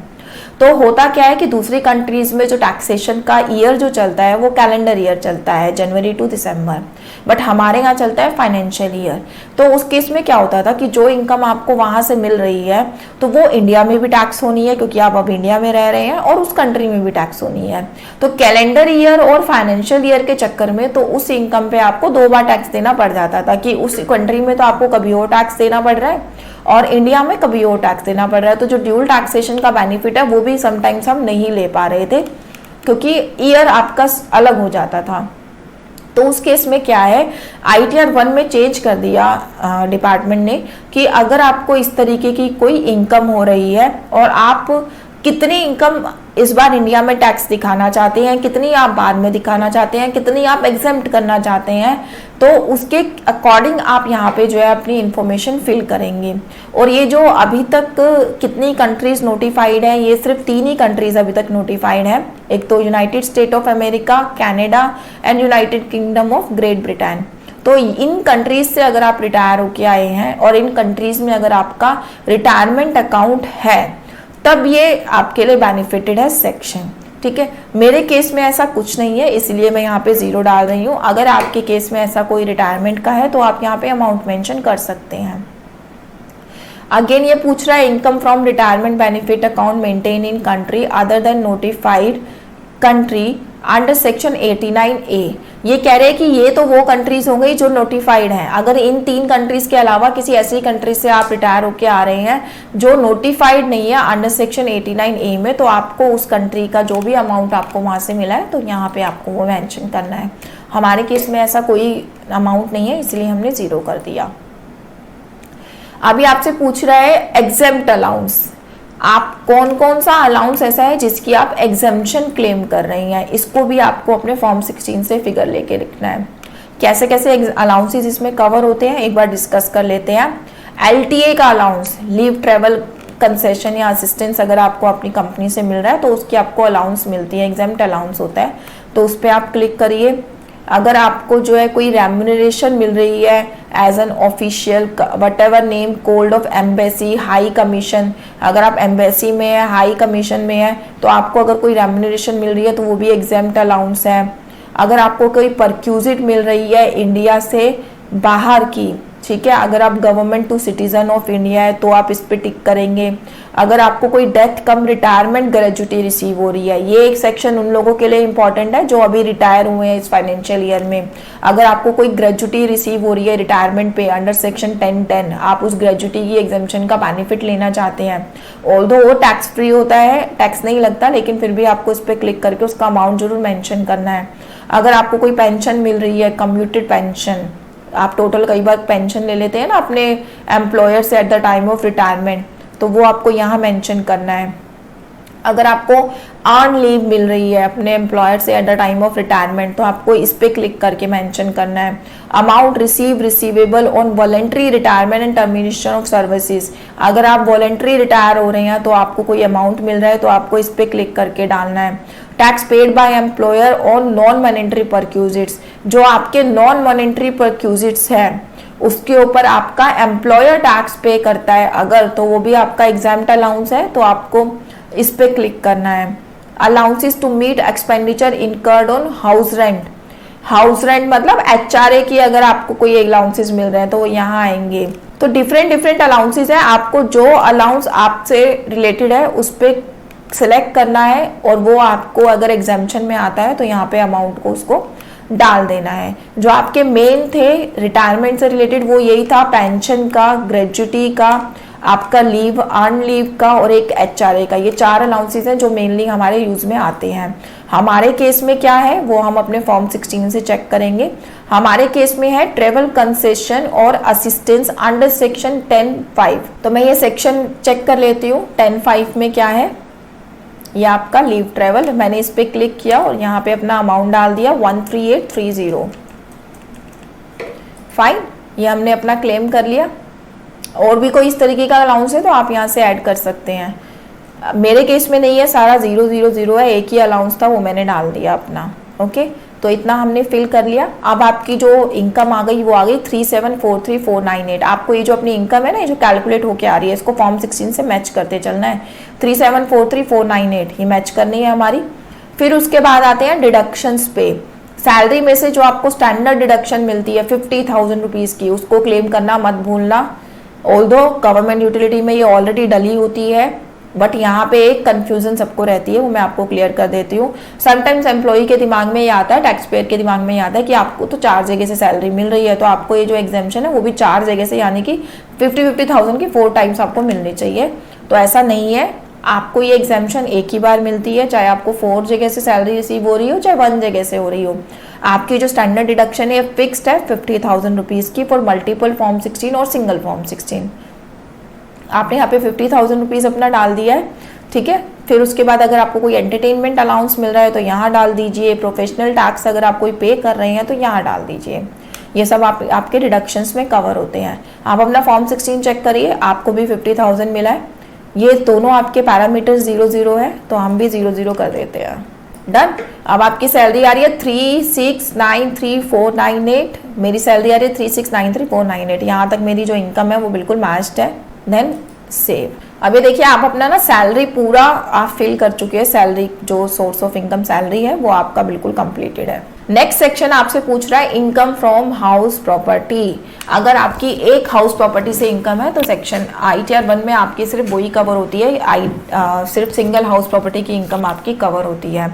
[SPEAKER 1] तो होता क्या है कि दूसरी कंट्रीज में जो टैक्सेशन का ईयर जो चलता है वो कैलेंडर ईयर चलता है, जनवरी टू दिसंबर, बट हमारे यहाँ चलता है फाइनेंशियल ईयर। तो उस केस में क्या होता था कि जो इनकम आपको वहां से मिल रही है तो वो इंडिया में भी टैक्स होनी है क्योंकि आप अब इंडिया में रह रहे हैं, और उस कंट्री में भी टैक्स होनी है। तो कैलेंडर ईयर और फाइनेंशियल ईयर के चक्कर में तो उस इनकम पे आपको 2 बार टैक्स देना पड़ जाता था कि उस कंट्री में तो आपको कभी और टैक्स देना पड़ रहा है और इंडिया में कभी और टैक्स देना पड़ रहा है। तो जो ड्यूल टैक्सेशन का बेनिफिट है वो भी समटाइम्स हम नहीं ले पा रहे थे क्योंकि ईयर आपका अलग हो जाता था। तो उस केस में क्या है, ITR 1 में चेंज कर दिया डिपार्टमेंट ने कि अगर आपको इस तरीके की कोई इनकम हो रही है और आप कितनी इनकम इस बार इंडिया में टैक्स दिखाना चाहते हैं, कितनी आप बाद में दिखाना चाहते हैं, कितनी आप एग्जेम्प्ट करना चाहते हैं, तो उसके अकॉर्डिंग आप यहाँ पे जो है अपनी इंफॉर्मेशन फिल करेंगे। और ये जो अभी तक कितनी कंट्रीज नोटिफाइड है, ये सिर्फ 3 ही कंट्रीज अभी तक नोटिफाइड है। एक तो United state of America, Canada and United kingdom of great Britain. तो इन कंट्रीज से अगर आप रिटायर होके आए हैं और इन कंट्रीज में अगर आपका रिटायरमेंट अकाउंट है तब ये आपके लिए बेनिफिटेड है सेक्शन। ठीक है, मेरे केस में ऐसा कुछ नहीं है इसलिए मैं यहाँ पे 0 डाल रही हूँ। अगर आपके केस में ऐसा कोई रिटायरमेंट का है तो आप यहाँ पे अमाउंट मेंशन कर सकते हैं। अगेन ये पूछ रहा है income from retirement benefit account maintain in country other than notified country under section 89A। ये कह रहे हैं कि ये तो वो कंट्रीज हो गई जो नोटिफाइड हैं। अगर इन 3 कंट्रीज के अलावा किसी ऐसी कंट्री से आप रिटायर होके आ रहे हैं जो नोटिफाइड नहीं है अंडर सेक्शन 89A में, तो आपको उस कंट्री का जो भी अमाउंट आपको वहां से मिला है तो यहाँ पे आपको वो मेंशन करना है। हमारे केस में ऐसा कोई अमाउंट नहीं है इसलिए हमने 0 कर दिया। अभी आपसे पूछ रहा है एग्जेम्प्ट अलाउंस। आप कौन कौन सा अलाउंस ऐसा है जिसकी आप एग्जेम्पशन क्लेम कर रही हैं, इसको भी आपको अपने फॉर्म 16 से फिगर लेके लिखना है। कैसे कैसे अलाउंसेस इसमें कवर होते हैं एक बार डिस्कस कर लेते हैं। LTA का अलाउंस, लीव ट्रेवल कंसेशन या असिस्टेंस अगर आपको अपनी कंपनी से मिल रहा है तो उसकी आपको अलाउंस मिलती है, एग्जाम्प्ट अलाउंस होता है, तो उस पर आप क्लिक करिए। अगर आपको जो है कोई रेम्यूनरेशन मिल रही है as an official whatever name code of embassy, high commission, अगर आप एम्बेसी में है, हाई कमीशन में है, तो आपको अगर कोई रेम्यूनरेशन मिल रही है तो वो भी एग्जाम्प्ट अलाउंस है। अगर आपको कोई परक्यूजिट मिल रही है इंडिया से बाहर की, ठीक है, अगर आप government to citizen of India है तो आप इस पे टिक करेंगे। अगर आपको कोई डेथ कम रिटायरमेंट ग्रेजुटी रिसीव हो रही है, ये एक सेक्शन उन लोगों के लिए इंपॉर्टेंट है जो अभी रिटायर हुए हैं इस फाइनेंशियल ईयर में। अगर आपको कोई ग्रेजुटी रिसीव हो रही है रिटायरमेंट पे अंडर सेक्शन 1010, आप उस ग्रेजुटी की एग्जेम्पशन का बेनिफिट लेना चाहते हैं, ऑल्दो वो टैक्स फ्री होता है, टैक्स नहीं लगता, लेकिन फिर भी आपको इस पर क्लिक करके उसका अमाउंट जरूर मेंशन करना है। अगर आपको कोई पेंशन मिल रही है, कम्यूटेड पेंशन, आप टोटल कई बार पेंशन ले लेते हैं ना अपने एम्प्लॉयर से at the time of retirement, तो वो आपको यहाँ मेंशन करना है। अगर आपको अर्न लीव मिल रही है अपने एम्प्लॉयर से at the time of retirement, तो आपको इस पे क्लिक करके मेंशन करना है। Amount receivable on voluntary retirement and termination of services, अगर आप वॉलेंट्री रिटायर हो रहे हैं तो आपको कोई अमाउंट मिल रहा है तो आपको इस पे क्लिक करके डालना है। Tax paid by employer on non monetary perquisites, जो आपके नॉन मॉनेटरी परक्यूजिट्स है उसके ऊपर आपका एम्प्लॉयर टैक्स पे करता है अगर, तो वो भी आपका एग्जाम्प्ट अलाउंस है, तो आपको इस पे क्लिक करना है। Allowances to meet expenditure incurred on house rent, house rent मतलब HRA की अगर आपको कोई अलाउंसेस मिल रहे हैं तो वो यहाँ आएंगे। तो डिफरेंट अलाउंसेस है, आपको जो अलाउंस आपसे रिलेटेड है उस पर सिलेक्ट करना है और वो आपको अगर एग्जाम्पशन में आता है तो यहाँ पे अमाउंट को उसको डाल देना है। जो आपके मेन थे रिटायरमेंट से रिलेटेड वो यही था, पेंशन का, ग्रेजुटी का, आपका लीव, अर्न लीव का और एक HRA का, ये 4 अलाउंसेस हैं जो मेनली हमारे यूज में आते हैं। हमारे केस में क्या है वो हम अपने फॉर्म 16 से चेक करेंगे। हमारे केस में है ट्रेवल कंसेशन और असिस्टेंस अंडर सेक्शन 10(5). तो मैं ये सेक्शन चेक कर लेती हूँ। 10(5) में क्या है, ये आपका लीव ट्रेवल, मैंने इस पे क्लिक किया और यहाँ पे अपना अमाउंट डाल दिया 13830। फाइन, ये हमने अपना क्लेम कर लिया। और भी कोई इस तरीके का अलाउंस है तो आप यहाँ से ऐड कर सकते हैं। मेरे केस में नहीं है, सारा 000 है, एक ही अलाउंस था वो मैंने डाल दिया अपना। ओके, तो इतना हमने फिल कर लिया। अब आपकी जो इनकम आ गई वो आ गई 3743498। आपको ये जो अपनी इनकम है ना, ये जो कैलकुलेट होके आ रही है, इसको फॉर्म 16 से मैच करते चलना है। 3743498 ये मैच करनी है हमारी। फिर उसके बाद आते हैं डिडक्शंस पे। सैलरी में से जो आपको स्टैंडर्ड डिडक्शन मिलती है 50,000 रुपीज़ की, उसको क्लेम करना मत भूलना। ऑल्दो गवर्नमेंट यूटिलिटी में ये ऑलरेडी डली होती है, बट यहाँ पे एक कंफ्यूजन सबको रहती है, वो मैं आपको क्लियर कर देती हूँ। समटाइम्स एम्प्लॉई के दिमाग में ये आता है, टैक्स पेयर के दिमाग में ये आता है कि आपको तो 4 जगह से सैलरी मिल रही है, तो आपको ये जो एग्जेम्पशन है वो भी 4 जगह से, यानी कि 50,000 की 4 टाइम्स आपको मिलनी चाहिए। तो ऐसा नहीं है, आपको ये एग्जेम्पशन एक ही बार मिलती है, चाहे आपको 4 जगह से सैलरी रिसीव हो रही हो चाहे 1 जगह से हो रही हो। आपकी जो स्टैंडर्ड डिडक्शन है फिक्स्ड है 50,000 रुपीज़ की फॉर मल्टीपल फॉर्म 16 और सिंगल फॉर्म 16। आपने यहाँ पे 50,000 रुपीज़ अपना डाल दिया है, ठीक है। फिर उसके बाद अगर आपको कोई एंटरटेनमेंट अलाउंस मिल रहा है तो यहाँ डाल दीजिए। प्रोफेशनल टैक्स अगर आप कोई पे कर रहे हैं तो यहाँ डाल दीजिए। ये सब आपके डिडक्शंस में कवर होते हैं। आप अपना फॉर्म 16 चेक करिए, आपको भी 50,000 मिला है। ये दोनों आपके पैरामीटर्स 0 है, तो हम भी 0 कर देते हैं। डन। अब आपकी सैलरी आ रही है 3693498। मेरी सैलरी आ रही है 3693498। यहाँ तक मेरी जो इनकम है वो बिल्कुल मैच्ड है। Then save. अब ये देखिए, आप अपना ना सैलरी पूरा आप फिल कर चुके हैं। सैलरी जो सोर्स ऑफ इनकम सैलरी है वो आपका बिल्कुल कंप्लीटेड है। नेक्स्ट सेक्शन आपसे पूछ रहा है इनकम फ्रॉम हाउस प्रॉपर्टी। अगर आपकी एक हाउस प्रॉपर्टी से इनकम है तो सेक्शन ITR 1 में आपकी सिर्फ वही कवर होती है, सिर्फ सिंगल हाउस प्रॉपर्टी की इनकम आपकी कवर होती है।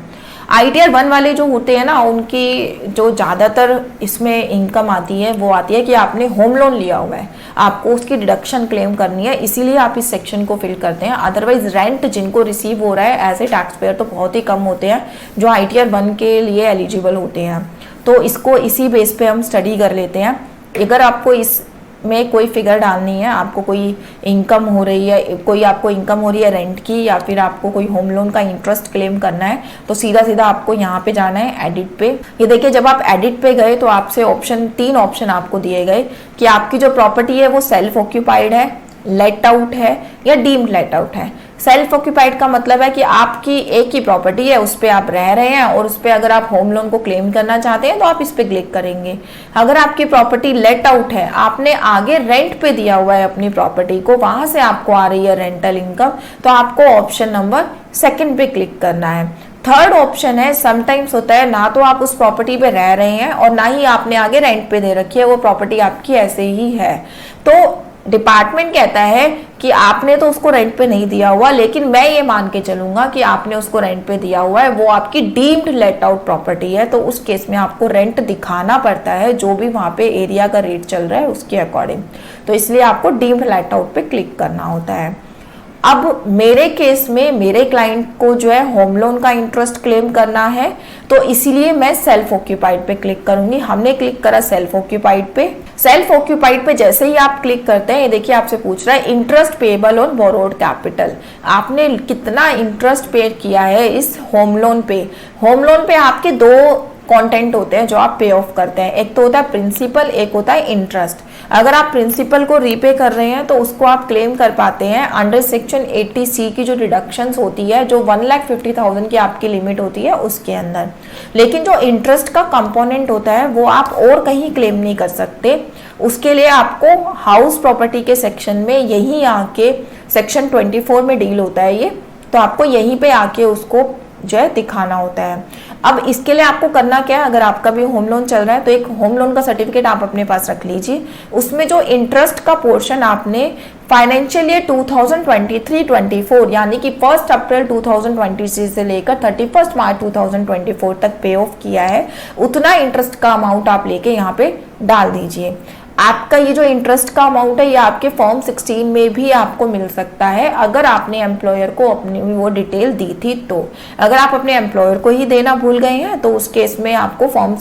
[SPEAKER 1] ITR 1 वाले जो होते हैं ना, उनकी जो ज़्यादातर इसमें इनकम आती है वो आती है कि आपने होम लोन लिया हुआ है, आपको उसकी डिडक्शन क्लेम करनी है, इसीलिए आप इस सेक्शन को फिल करते हैं। अदरवाइज रेंट जिनको रिसीव हो रहा है एज ए टैक्स पेयर तो बहुत ही कम होते हैं जो ITR 1 के लिए एलिजिबल होते हैं। तो इसको इसी बेस पे हम स्टडी कर लेते हैं। अगर आपको इस में कोई फिगर डालनी है, आपको कोई इनकम हो रही है, कोई आपको इनकम हो रही है रेंट की, या फिर आपको कोई होम लोन का इंटरेस्ट क्लेम करना है, तो सीधा सीधा आपको यहाँ पे जाना है एडिट पे। ये देखिए जब आप एडिट पे गए तो आपसे ऑप्शन 3 ऑप्शन आपको दिए गए कि आपकी जो प्रॉपर्टी है वो सेल्फ ऑक्यूपाइड है, लेट आउट है या डीम्ड लेट आउट है। सेल्फ ऑक्यूपाइड का मतलब है कि आपकी एक ही प्रॉपर्टी है, उस पर आप रह रहे हैं और उस पर अगर आप होम लोन को क्लेम करना चाहते हैं तो आप इस पे क्लिक करेंगे। अगर आपकी प्रॉपर्टी लेट आउट है, आपने आगे रेंट पे दिया हुआ है अपनी प्रॉपर्टी को, वहां से आपको आ रही है रेंटल इनकम, तो आपको ऑप्शन नंबर 2 पे क्लिक करना है। थर्ड ऑप्शन है, समटाइम्स होता है ना तो आप उस प्रॉपर्टी पे रह रहे हैं और ना ही आपने आगे रेंट पे दे रखी है, वो प्रॉपर्टी आपकी ऐसे ही है, तो डिपार्टमेंट कहता है कि आपने तो उसको रेंट पे नहीं दिया हुआ, लेकिन मैं ये मान के चलूंगा कि आपने उसको रेंट पे दिया हुआ है, वो आपकी डीम्ड लेट आउट प्रॉपर्टी है, तो उस केस में आपको रेंट दिखाना पड़ता है जो भी वहां पे एरिया का रेट चल रहा है उसके अकॉर्डिंग, तो इसलिए आपको डीम्ड लेट आउट पे क्लिक करना होता है। अब मेरे केस में मेरे क्लाइंट को जो है होम लोन का इंटरेस्ट क्लेम करना है, तो इसीलिए मैं सेल्फ ऑक्यूपाइड पे क्लिक करूंगी। हमने क्लिक करा सेल्फ ऑक्यूपाइड पे। सेल्फ ऑक्यूपाइड पे जैसे ही आप क्लिक करते हैं, ये देखिए आपसे पूछ रहा है interest payable on borrowed capital, आपने कितना इंटरेस्ट पे किया है इस होम लोन पे। होम लोन पे आपके 2 कंटेंट होते हैं जो आप पे ऑफ करते हैं, एक तो होता है प्रिंसिपल, एक होता है इंटरेस्ट। अगर आप प्रिंसिपल को रीपे कर रहे हैं तो उसको आप क्लेम कर पाते हैं अंडर सेक्शन 80C की जो डिडक्शंस होती है, जो 1,50,000 की आपकी लिमिट होती है उसके अंदर। लेकिन जो इंटरेस्ट का कंपोनेंट होता है वो आप और कहीं क्लेम नहीं कर सकते, उसके लिए आपको हाउस प्रॉपर्टी के सेक्शन में यही आके सेक्शन 24 में डील होता है ये, तो आपको यहीं पे आके उसको जो है दिखाना होता है। अब इसके लिए आपको करना क्या है, अगर आपका भी होम लोन चल रहा है तो एक होम लोन का सर्टिफिकेट आप अपने पास रख लीजिए, उसमें जो इंटरेस्ट का पोर्शन आपने फाइनेंशियल ईयर 2023-24 यानी कि 1 अप्रैल 2023 से लेकर 31 मार्च 2024 तक पे ऑफ किया है, उतना इंटरेस्ट का अमाउंट आप लेके यहाँ पे डाल दीजिए। आपका ये जो इंटरेस्ट का अमाउंट है ये आपके फॉर्म 16 में भी आपको मिल सकता है, अगर आपने एम्प्लॉयर को अपनी वो डिटेल दी थी तो। अगर आप अपने एम्प्लॉयर को ही देना भूल गए हैं तो उस केस में आपको फॉर्म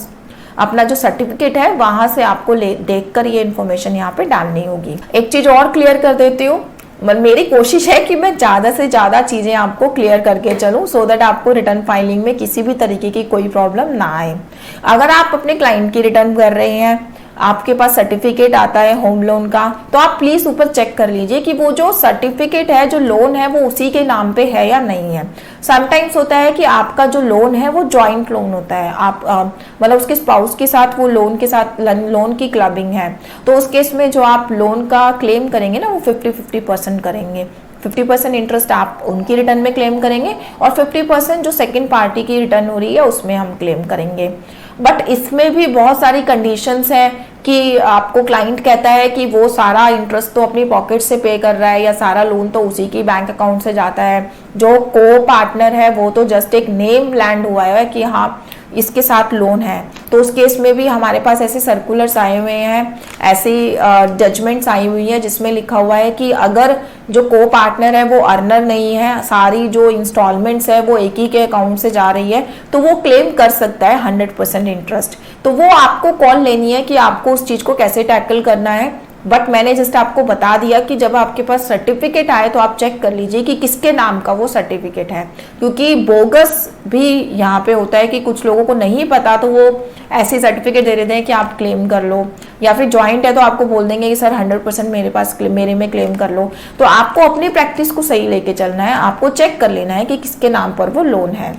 [SPEAKER 1] अपना जो सर्टिफिकेट है वहां से आपको देखकर ये इन्फॉर्मेशन यहाँ पे डालनी होगी। एक चीज और क्लियर कर देती हूँ, मेरी कोशिश है कि मैं ज्यादा से ज्यादा चीजें आपको क्लियर करके चलूं, सो दैट आपको रिटर्न फाइलिंग में किसी भी तरीके की कोई प्रॉब्लम ना आए। अगर आप अपने क्लाइंट की रिटर्न कर रहे हैं, आपके पास सर्टिफिकेट आता है होम लोन का, तो आप प्लीज ऊपर चेक कर लीजिए कि वो जो सर्टिफिकेट है, जो लोन है, वो उसी के नाम पे है या नहीं है। समटाइम्स होता है कि आपका जो लोन है वो जॉइंट लोन होता है, आप मतलब उसके स्पाउस के साथ वो लोन के साथ लोन की क्लबिंग है, तो उस केस में जो आप लोन का क्लेम करेंगे ना वो 50-50% करेंगे। 50% इंटरेस्ट आप उनकी रिटर्न में क्लेम करेंगे और 50% जो सेकंड पार्टी की रिटर्न हो रही है उसमें हम क्लेम करेंगे। बट इसमें भी बहुत सारी कंडीशंस हैं कि आपको क्लाइंट कहता है कि वो सारा इंटरेस्ट तो अपनी पॉकेट से पे कर रहा है या सारा लोन तो उसी की बैंक अकाउंट से जाता है, जो को पार्टनर है वो तो जस्ट एक नेम लैंड हुआ है कि हाँ इसके साथ लोन है। तो उस केस में भी हमारे पास ऐसे सर्कुलर्स आए हुए हैं, ऐसी जजमेंट्स आई हुई है जिसमें लिखा हुआ है कि अगर जो को पार्टनर है वो अर्नर नहीं है, सारी जो इंस्टॉलमेंट्स है वो एक ही के अकाउंट से जा रही है, तो वो क्लेम कर सकता है 100% इंटरेस्ट। तो वो आपको कॉल लेनी है कि आपको उस चीज को कैसे टैकल करना है। बट मैंने जस्ट आपको बता दिया कि जब आपके पास सर्टिफिकेट आए तो आप चेक कर लीजिए कि किसके नाम का वो सर्टिफिकेट है, क्योंकि बोगस भी यहाँ पे होता है कि कुछ लोगों को नहीं पता तो वो ऐसी सर्टिफिकेट दे देते हैं कि आप क्लेम कर लो, या फिर जॉइंट है तो आपको बोल देंगे कि सर 100% मेरे में क्लेम कर लो। तो आपको अपनी प्रैक्टिस को सही लेके चलना है, आपको चेक कर लेना है कि किसके नाम पर वो लोन है।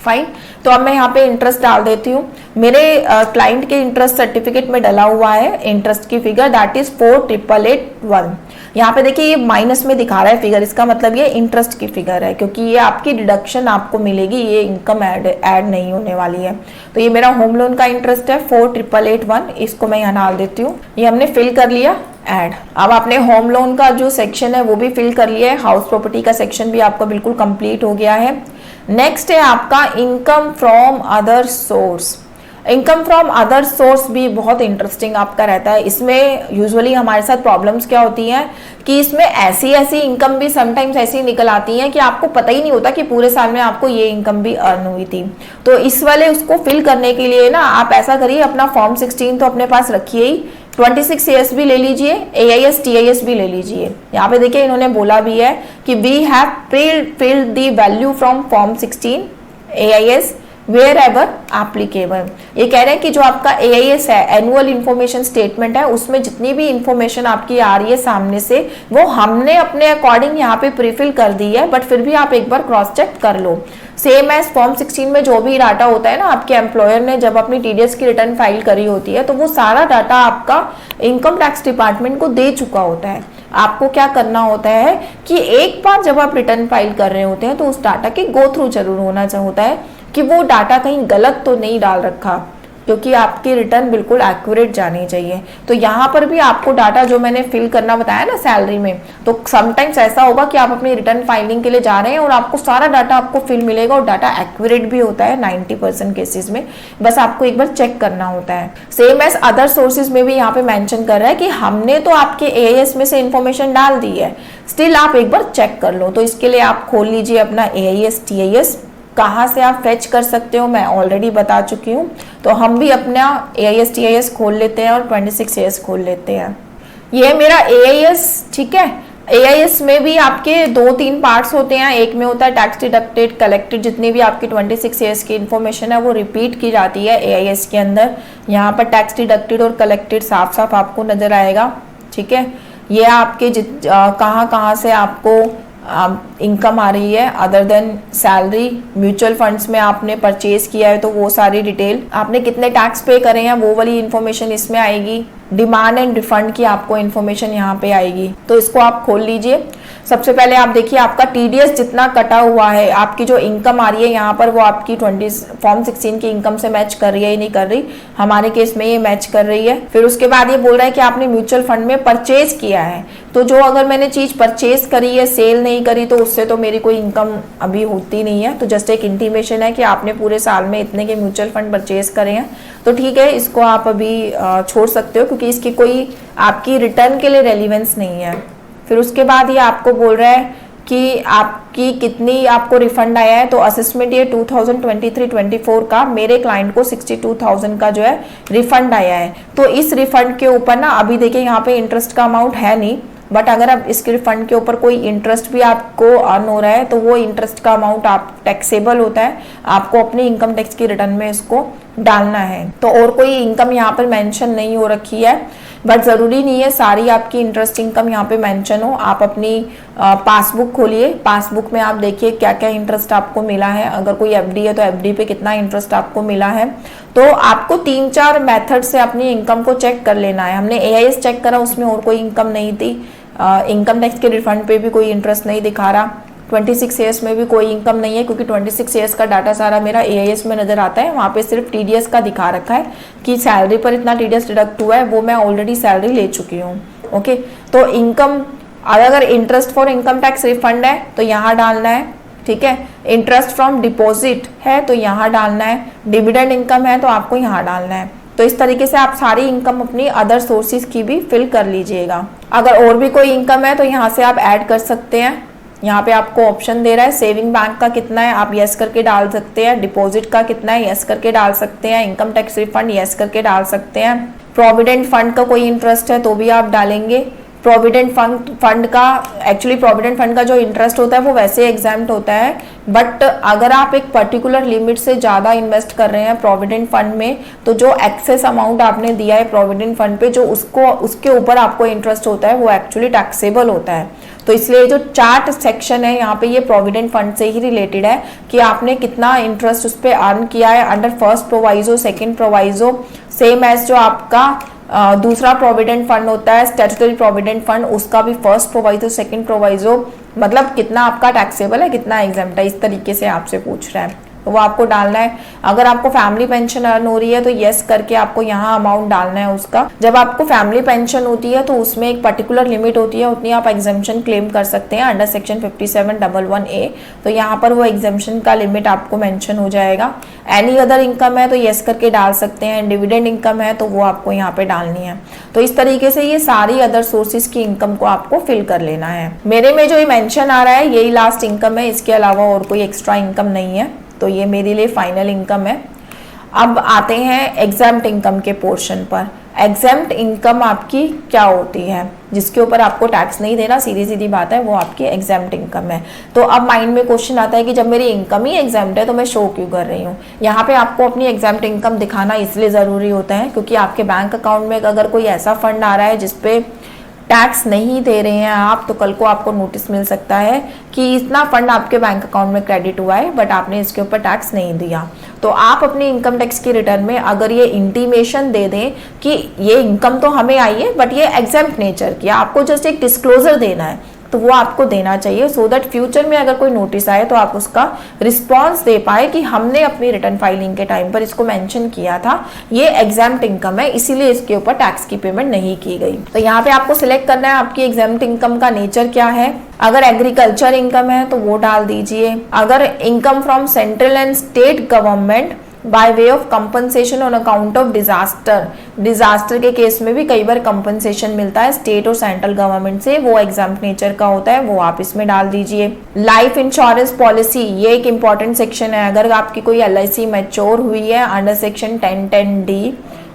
[SPEAKER 1] फाइन, तो अब मैं यहाँ पे इंटरेस्ट डाल देती हूँ। मेरे क्लाइंट के इंटरेस्ट सर्टिफिकेट में डला हुआ है इंटरेस्ट की फिगर, दैट इज 4,881। यहाँ पे देखिए ये माइनस में दिखा रहा है फिगर, इसका मतलब ये इंटरेस्ट की फिगर है, क्योंकि ये आपकी डिडक्शन आपको मिलेगी, ये इनकम ऐड नहीं होने वाली है। तो ये मेरा होम लोन का इंटरेस्ट है 4,881, इसको मैं यहाँ डाल देती हूँ। ये हमने फिल कर लिया ऐड। अब आपने होम लोन का जो सेक्शन है वो भी फिल कर लिया है, हाउस प्रॉपर्टी का सेक्शन भी आपका बिल्कुल कंप्लीट हो गया है। नेक्स्ट है आपका income from other source. Income from other source भी बहुत इंटरेस्टिंग आपका रहता है। इसमें यूजुअली हमारे साथ प्रॉब्लम्स क्या होती हैं कि इसमें ऐसी इनकम भी समटाइम्स ऐसी निकल आती हैं कि आपको पता ही नहीं होता कि पूरे साल में आपको ये इनकम भी अर्न हुई थी। तो इस वाले उसको फिल करने के लिए ना आप ऐसा करिए, अपना फॉर्म 16 तो अपने पास रखिए ही, 26 ईयर्स भी ले लीजिए, AIS TIS भी ले लीजिए। यहाँ पे देखिए इन्होंने बोला भी है कि we have filled the value from form 16 AIS wherever applicable. ये कह रहे हैं कि जो आपका AIS है, एनुअल इंफॉर्मेशन स्टेटमेंट है, उसमें जितनी भी इंफॉर्मेशन आपकी आ रही है सामने से, वो हमने अपने अकॉर्डिंग यहाँ पे प्रीफिल कर दी है, बट फिर भी आप एक बार क्रॉस चेक कर लो। सेम एज फॉर्म 16 में जो भी डाटा होता है ना, आपके एम्प्लॉयर ने जब अपनी TDS की रिटर्न फाइल करी होती है, तो वो सारा डाटा आपका इनकम टैक्स डिपार्टमेंट को दे चुका होता है। आपको क्या करना होता है कि एक बार जब आप रिटर्न फाइल कर रहे होते हैं तो उस डाटा के गो थ्रू जरूर होना होता है कि वो डाटा कहीं गलत तो नहीं डाल रखा, क्योंकि आपकी रिटर्न बिल्कुल एक्यूरेट जानी चाहिए। तो यहाँ पर भी आपको डाटा जो मैंने फिल करना बताया ना सैलरी में, तो समटाइम्स ऐसा होगा कि आप अपनी रिटर्न फाइलिंग के लिए जा रहे हैं और आपको सारा डाटा आपको फिल मिलेगा और डाटा एक्यूरेट भी होता है 90% केसेस में। बस आपको एक बार चेक करना होता है। सेम एज अदर सोर्सेज में भी यहाँ पे मेंशन कर रहा है कि हमने तो आपके AIS में से इंफॉर्मेशन डाल दी है, स्टिल आप एक बार चेक कर लो। तो इसके लिए आप खोल लीजिए अपना AIS TIS। कहाँ से आप फेच कर सकते हो मैं ऑलरेडी बता चुकी हूँ। तो हम भी अपना AIS TIS खोल लेते हैं और 26 ईयर्स खोल लेते हैं। ये मेरा AIS, ठीक है। AIS में भी आपके 2-3 पार्ट्स होते हैं। एक में होता है टैक्स डिडक्टेड, कलेक्टेड, जितनी भी आपकी 26 ईयर्स की इन्फॉर्मेशन है वो रिपीट की जाती है AIS के अंदर। यहाँ पर टैक्स डिडक्टेड और कलेक्टेड साफ साफ आपको नजर आएगा, ठीक है। ये आपके कहाँ कहाँ से आपको इनकम आ रही है other than salary. Mutual funds में आपने परचेज किया है तो वो सारी डिटेल, आपने कितने टैक्स पे करे हैं वो वाली इन्फॉर्मेशन इसमें आएगी। डिमांड एंड रिफंड की आपको इन्फॉर्मेशन यहाँ पे आएगी। तो इसको आप खोल लीजिए। सबसे पहले आप देखिए आपका TDS जितना कटा हुआ है, आपकी जो इनकम आ रही है यहाँ पर वो आपकी फॉर्म 16 की इनकम से मैच कर रही है या नहीं कर रही। हमारे केस में ये मैच कर रही है। फिर उसके बाद ये बोल रहा है कि आपने म्यूचुअल फंड में परचेज किया है, तो जो अगर मैंने चीज परचेज करी है सेल नहीं करी तो उससे तो मेरी कोई इनकम अभी होती नहीं है। तो जस्ट एक इंटीमेशन है कि आपने पूरे साल में इतने के म्यूचुअल फंड परचेज करे हैं, तो ठीक है, इसको आप अभी छोड़ सकते हो क्योंकि इसकी कोई आपकी रिटर्न के लिए रेलिवेंस नहीं है। फिर उसके बाद ये आपको बोल रहा है कि आपकी कितनी आपको रिफंड आया है। तो असेसमेंट ये 2023-24 का मेरे क्लाइंट को 62,000 का जो है रिफंड आया है। तो इस रिफंड के ऊपर ना अभी देखिए यहाँ पे इंटरेस्ट का अमाउंट है नहीं, बट अगर अब इसके रिफंड के ऊपर कोई इंटरेस्ट भी आपको अर्न हो रहा है तो वो इंटरेस्ट का अमाउंट आप टैक्सेबल होता है, आपको अपनी इनकम टैक्स की रिटर्न में इसको डालना है। तो और कोई इनकम यहाँ पर मेंशन नहीं हो रखी है, बट जरूरी नहीं है सारी आपकी इंटरेस्ट इनकम यहाँ पे मेंशन हो। आप अपनी पासबुक खोलिए, पासबुक में आप देखिए क्या क्या इंटरेस्ट आपको मिला है। अगर कोई FD है तो FD पे कितना इंटरेस्ट आपको मिला है। तो आपको 3-4 मेथड से अपनी इनकम को चेक कर लेना है। हमने AIS चेक करा, उसमें और कोई इनकम नहीं थी। इनकम टैक्स के रिफंड पे भी कोई इंटरेस्ट नहीं दिखा रहा। 26 ईयर्स में भी कोई इनकम नहीं है क्योंकि 26 ईयर्स का डाटा सारा मेरा AIS में नजर आता है। वहाँ पे सिर्फ TDS का दिखा रखा है कि सैलरी पर इतना TDS डिडक्ट हुआ है, वो मैं ऑलरेडी सैलरी ले चुकी हूँ। ओके, तो इनकम, अगर interest for income tax refund है तो यहाँ डालना है, ठीक है। इंटरेस्ट फ्रॉम डिपॉजिट है तो यहाँ डालना है। डिविडेंड इनकम है तो आपको यहाँ डालना है। तो इस तरीके से आप सारी इनकम अपनी अदर सोर्सेज की भी फिल कर लीजिएगा। अगर और भी कोई इनकम है तो यहाँ से आप ऐड कर सकते हैं। यहाँ पे आपको ऑप्शन दे रहा है सेविंग बैंक का कितना है, आप यस करके डाल सकते हैं। डिपॉजिट का कितना है, यस करके डाल सकते हैं। इनकम टैक्स रिफंड यस करके डाल सकते हैं। प्रोविडेंट फंड का कोई इंटरेस्ट है तो भी आप डालेंगे। प्रोविडेंट फंड का, एक्चुअली प्रोविडेंट फंड का जो इंटरेस्ट होता है वो वैसे एग्जाम्प्ट होता है, बट अगर आप एक पर्टिकुलर लिमिट से ज़्यादा इन्वेस्ट कर रहे हैं प्रोविडेंट फंड में तो जो एक्सेस अमाउंट आपने दिया है प्रोविडेंट फंड पे, जो उसके ऊपर आपको इंटरेस्ट होता है वो एक्चुअली टैक्सेबल होता है। तो इसलिए जो चार्ट सेक्शन है यहाँ पे ये प्रोविडेंट फंड से ही रिलेटेड है कि आपने कितना इंटरेस्ट उस पर अर्न किया है under first proviso, second proviso, same as जो आपका दूसरा प्रोविडेंट फंड होता है स्टैट्यूटरी प्रोविडेंट फंड, उसका भी फर्स्ट प्रोवाइजो, सेकंड प्रोवाइजो, मतलब कितना आपका टैक्सेबल है, कितना एग्जम्प्ट है, इस तरीके से आपसे पूछ रहा है तो वो आपको डालना है। अगर आपको फैमिली पेंशन अर्न हो रही है तो यस करके आपको यहाँ अमाउंट डालना है उसका। जब आपको फैमिली पेंशन होती है तो उसमें एक पर्टिकुलर लिमिट होती है, उतनी आप एग्जाम्पशन क्लेम कर सकते हैं अंडर सेक्शन 5711A। तो यहाँ पर वो एग्जाम्पशन का लिमिट आपको मेंशन हो जाएगा। एनी अदर इनकम है तो यस करके डाल सकते हैं। डिविडेंड इनकम है तो वो आपको यहाँ पे डालनी है। तो इस तरीके से ये सारी अदर सोर्सेज की इनकम को आपको फिल कर लेना है। मेरे में जो ये मेंशन आ रहा है यही लास्ट इनकम है, इसके अलावा और कोई एक्स्ट्रा इनकम नहीं है, तो ये मेरे लिए फाइनल इनकम है। अब आते हैं एग्जाम्प्ट इनकम के पोर्शन पर। एग्जेम्प्ट इनकम आपकी क्या होती है, जिसके ऊपर आपको टैक्स नहीं देना, सीधी सीधी बात है, वो आपकी एग्जेम्प्ट इनकम है। तो अब माइंड में क्वेश्चन आता है कि जब मेरी इनकम ही एग्जेम्प्ट है तो मैं शो क्यों कर रही हूँ। यहाँ पे आपको अपनी एग्जेम्प्ट इनकम दिखाना इसलिए ज़रूरी होता है क्योंकि आपके बैंक अकाउंट में अगर कोई ऐसा फंड आ रहा है जिसपे टैक्स नहीं दे रहे हैं आप, तो कल को आपको नोटिस मिल सकता है कि इतना फंड आपके बैंक अकाउंट में क्रेडिट हुआ है बट आपने इसके ऊपर टैक्स नहीं दिया। तो आप अपनी इनकम टैक्स की रिटर्न में अगर ये इंटीमेशन दे दें कि ये इनकम तो हमें आई है बट ये एग्जेम्प्ट नेचर की, आपको जस्ट एक डिस्क्लोजर देना है, तो वो आपको देना चाहिए सो दैट फ्यूचर में अगर कोई नोटिस आए तो आप उसका रिस्पॉन्स दे पाए कि हमने अपनी रिटर्न फाइलिंग के टाइम पर इसको मेंशन किया था, ये एग्जेम्प्ट इनकम है इसीलिए इसके ऊपर टैक्स की पेमेंट नहीं की गई। तो यहाँ पे आपको सिलेक्ट करना है आपकी एग्जेम्प्ट इनकम का नेचर क्या है। अगर एग्रीकल्चर इनकम है तो वो डाल दीजिए। अगर income from central and state government by way of compensation on account of disaster के केस में भी कई बार कंपनसेशन मिलता है स्टेट और सेंट्रल गवर्नमेंट से, वो एग्जाम्प्ट नेचर का होता है, वो आप इसमें डाल दीजिए। लाइफ इंश्योरेंस पॉलिसी, ये एक इंपॉर्टेंट सेक्शन है। अगर आपकी कोई LIC मैच्योर हुई है अंडर सेक्शन 1010D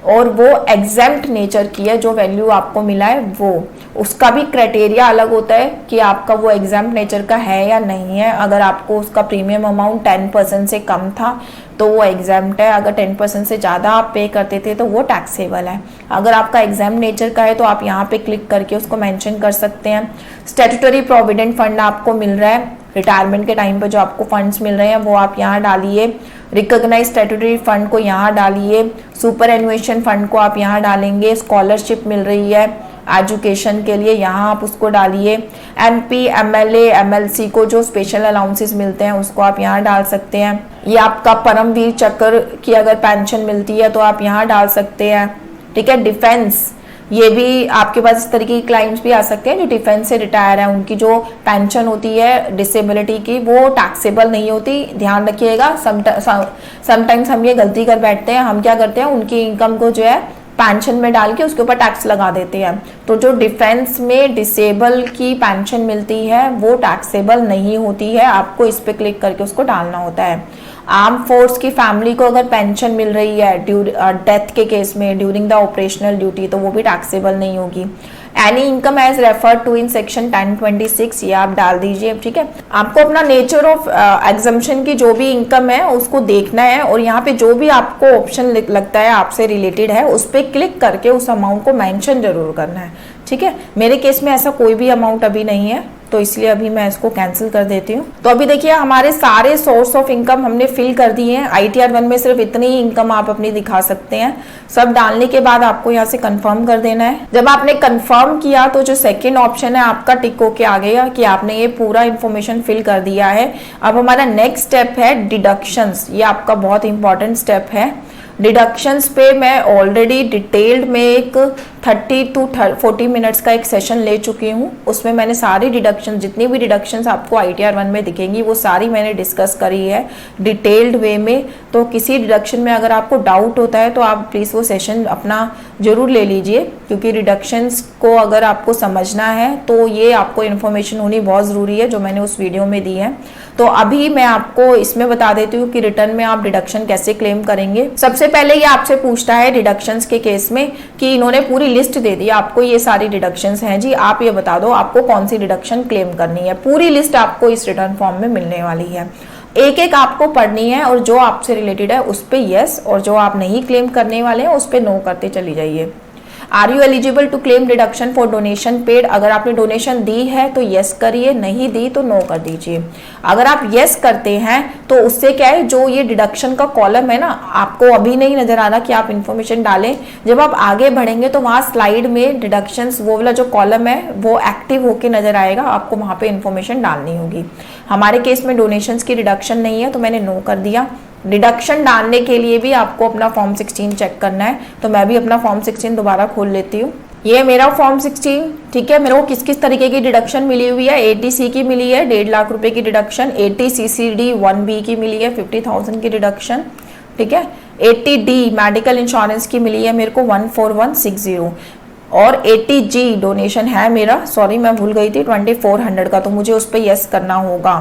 [SPEAKER 1] और वो एग्जेम्प्ट नेचर की है, जो वैल्यू आपको मिला है वो, उसका भी क्राइटेरिया अलग होता है कि आपका वो एग्जेम्प्ट नेचर का है या नहीं है। अगर आपको उसका प्रीमियम अमाउंट 10% से कम था तो वो एग्जेम्प्ट है, अगर 10% से ज़्यादा आप पे करते थे तो वो टैक्सेबल है। अगर आपका एग्जेम्प्ट नेचर का है तो आप यहाँ पे क्लिक करके उसको मेंशन कर सकते हैं। स्टैट्यूटरी प्रोविडेंट फंड आपको मिल रहा है, रिटायरमेंट के टाइम पे जो आपको फंड्स मिल रहे हैं वो आप यहाँ डालिए। रिकॉग्नाइज स्टैट्यूटरी फंड को यहाँ डालिए। सुपर एनुएशन फंड को आप यहाँ डालेंगे। स्कॉलरशिप मिल रही है एजुकेशन के लिए, यहाँ आप उसको डालिए। MP MLA MLC को जो स्पेशल अलाउंसेस मिलते हैं उसको आप यहाँ डाल सकते हैं। ये आपका परमवीर चक्र की अगर पेंशन मिलती है तो आप यहाँ डाल सकते हैं, ठीक है। डिफेंस, ये भी आपके पास इस तरीके के क्लाइंट्स भी आ सकते हैं जो डिफेंस से रिटायर है, उनकी जो पेंशन होती है डिसेबिलिटी की वो टैक्सेबल नहीं होती, ध्यान रखिएगा। समटाइम्स हम ये गलती कर बैठते हैं, हम क्या करते हैं उनकी इनकम को जो है पेंशन में डाल के उसके ऊपर टैक्स लगा देते हैं। तो जो डिफेंस में डिसेबल की पेंशन मिलती है वो टैक्सेबल नहीं होती है, आपको इस पे क्लिक करके उसको डालना होता है। आर्म फोर्स की फैमिली को अगर पेंशन मिल रही है डेथ के केस में ड्यूरिंग द ऑपरेशनल ड्यूटी तो वो भी टैक्सेबल नहीं होगी। Any income as referred to in section 1026 ये आप डाल दीजिए, ठीक है। आपको अपना नेचर ऑफ एग्जम्पशन की जो भी इनकम है उसको देखना है और यहाँ पे जो भी आपको ऑप्शन लगता है आपसे रिलेटेड है उस पर क्लिक करके उस अमाउंट को मेंशन जरूर करना है, ठीक है। मेरे केस में ऐसा कोई भी अमाउंट अभी नहीं है तो इसलिए अभी मैं इसको कैंसिल कर देती हूँ। तो अभी देखिए हमारे सारे सोर्स ऑफ इनकम हमने फिल कर दिए हैं। ITR 1 में सिर्फ इतनी ही इनकम आप अपनी दिखा सकते हैं। सब डालने के बाद आपको यहाँ से कंफर्म कर देना है। जब आपने कंफर्म किया तो जो सेकंड ऑप्शन है आपका टिक होके आ गया कि आपने ये पूरा इन्फॉर्मेशन फिल कर दिया है। अब हमारा नेक्स्ट स्टेप है डिडक्शंस, ये आपका बहुत इंपॉर्टेंट स्टेप है। डिडक्शंस पे मैं ऑलरेडी डिटेल्ड में एक 30 to 40 मिनट्स का एक सेशन ले चुकी हूँ। उसमें मैंने सारी डिडक्शन, जितनी भी डिडक्शंस आपको ITR 1 में दिखेंगी वो सारी मैंने डिस्कस करी है डिटेल्ड वे में। तो किसी डिडक्शन में अगर आपको डाउट होता है तो आप प्लीज़ वो सेशन अपना ज़रूर ले लीजिए, क्योंकि डिडक्शंस को अगर आपको समझना है तो ये आपको इन्फॉर्मेशन होनी बहुत ज़रूरी है जो मैंने उस वीडियो में दी है। तो अभी मैं आपको इसमें बता देती हूँ कि रिटर्न में आप डिडक्शन कैसे क्लेम करेंगे। सबसे पहले ये आपसे पूछता है डिडक्शंस के केस में कि इन्होंने पूरी लिस्ट दे दी आपको, ये सारी डिडक्शंस हैं जी, आप ये बता दो आपको कौन सी डिडक्शन क्लेम करनी है। पूरी लिस्ट आपको इस रिटर्न फॉर्म में मिलने वाली है, एक एक आपको पढ़नी है और जो आपसे रिलेटेड है उस पे यस और जो आप नहीं क्लेम करने वाले हैं उस पे नो करते चली जाइए। Are you eligible to claim deduction for donation paid, अगर आपने डोनेशन दी है तो यस करिए, नहीं दी तो नो कर दीजिए। अगर आप यस करते हैं तो उससे क्या है, जो ये डिडक्शन का कॉलम है ना, आपको अभी नहीं नजर आ रहा कि आप इन्फॉर्मेशन डालें, जब आप आगे बढ़ेंगे तो वहाँ स्लाइड में डिडक्शंस वो वाला जो कॉलम है वो एक्टिव होके नजर आएगा, आपको वहाँ पे इन्फॉर्मेशन डालनी होगी। हमारे केस में डोनेशंस की डिडक्शन नहीं है तो मैंने नो कर दिया। डिडक्शन डालने के लिए भी आपको अपना फॉर्म 16 चेक करना है, तो मैं भी अपना फॉर्म 16 दोबारा खोल लेती हूँ। ये मेरा फॉर्म 16, ठीक है। मेरे को किस किस तरीके की डिडक्शन मिली हुई है, 80C की मिली है 1.5 लाख रुपए की डिडक्शन, 80CCD 1B की मिली है 50,000 की डिडक्शन, ठीक है। 80D मेडिकल इंश्योरेंस की मिली है मेरे को 14160 और 80G डोनेशन है मेरा, सॉरी मैं भूल गई थी 2400 का, तो मुझे उस पर यस करना होगा।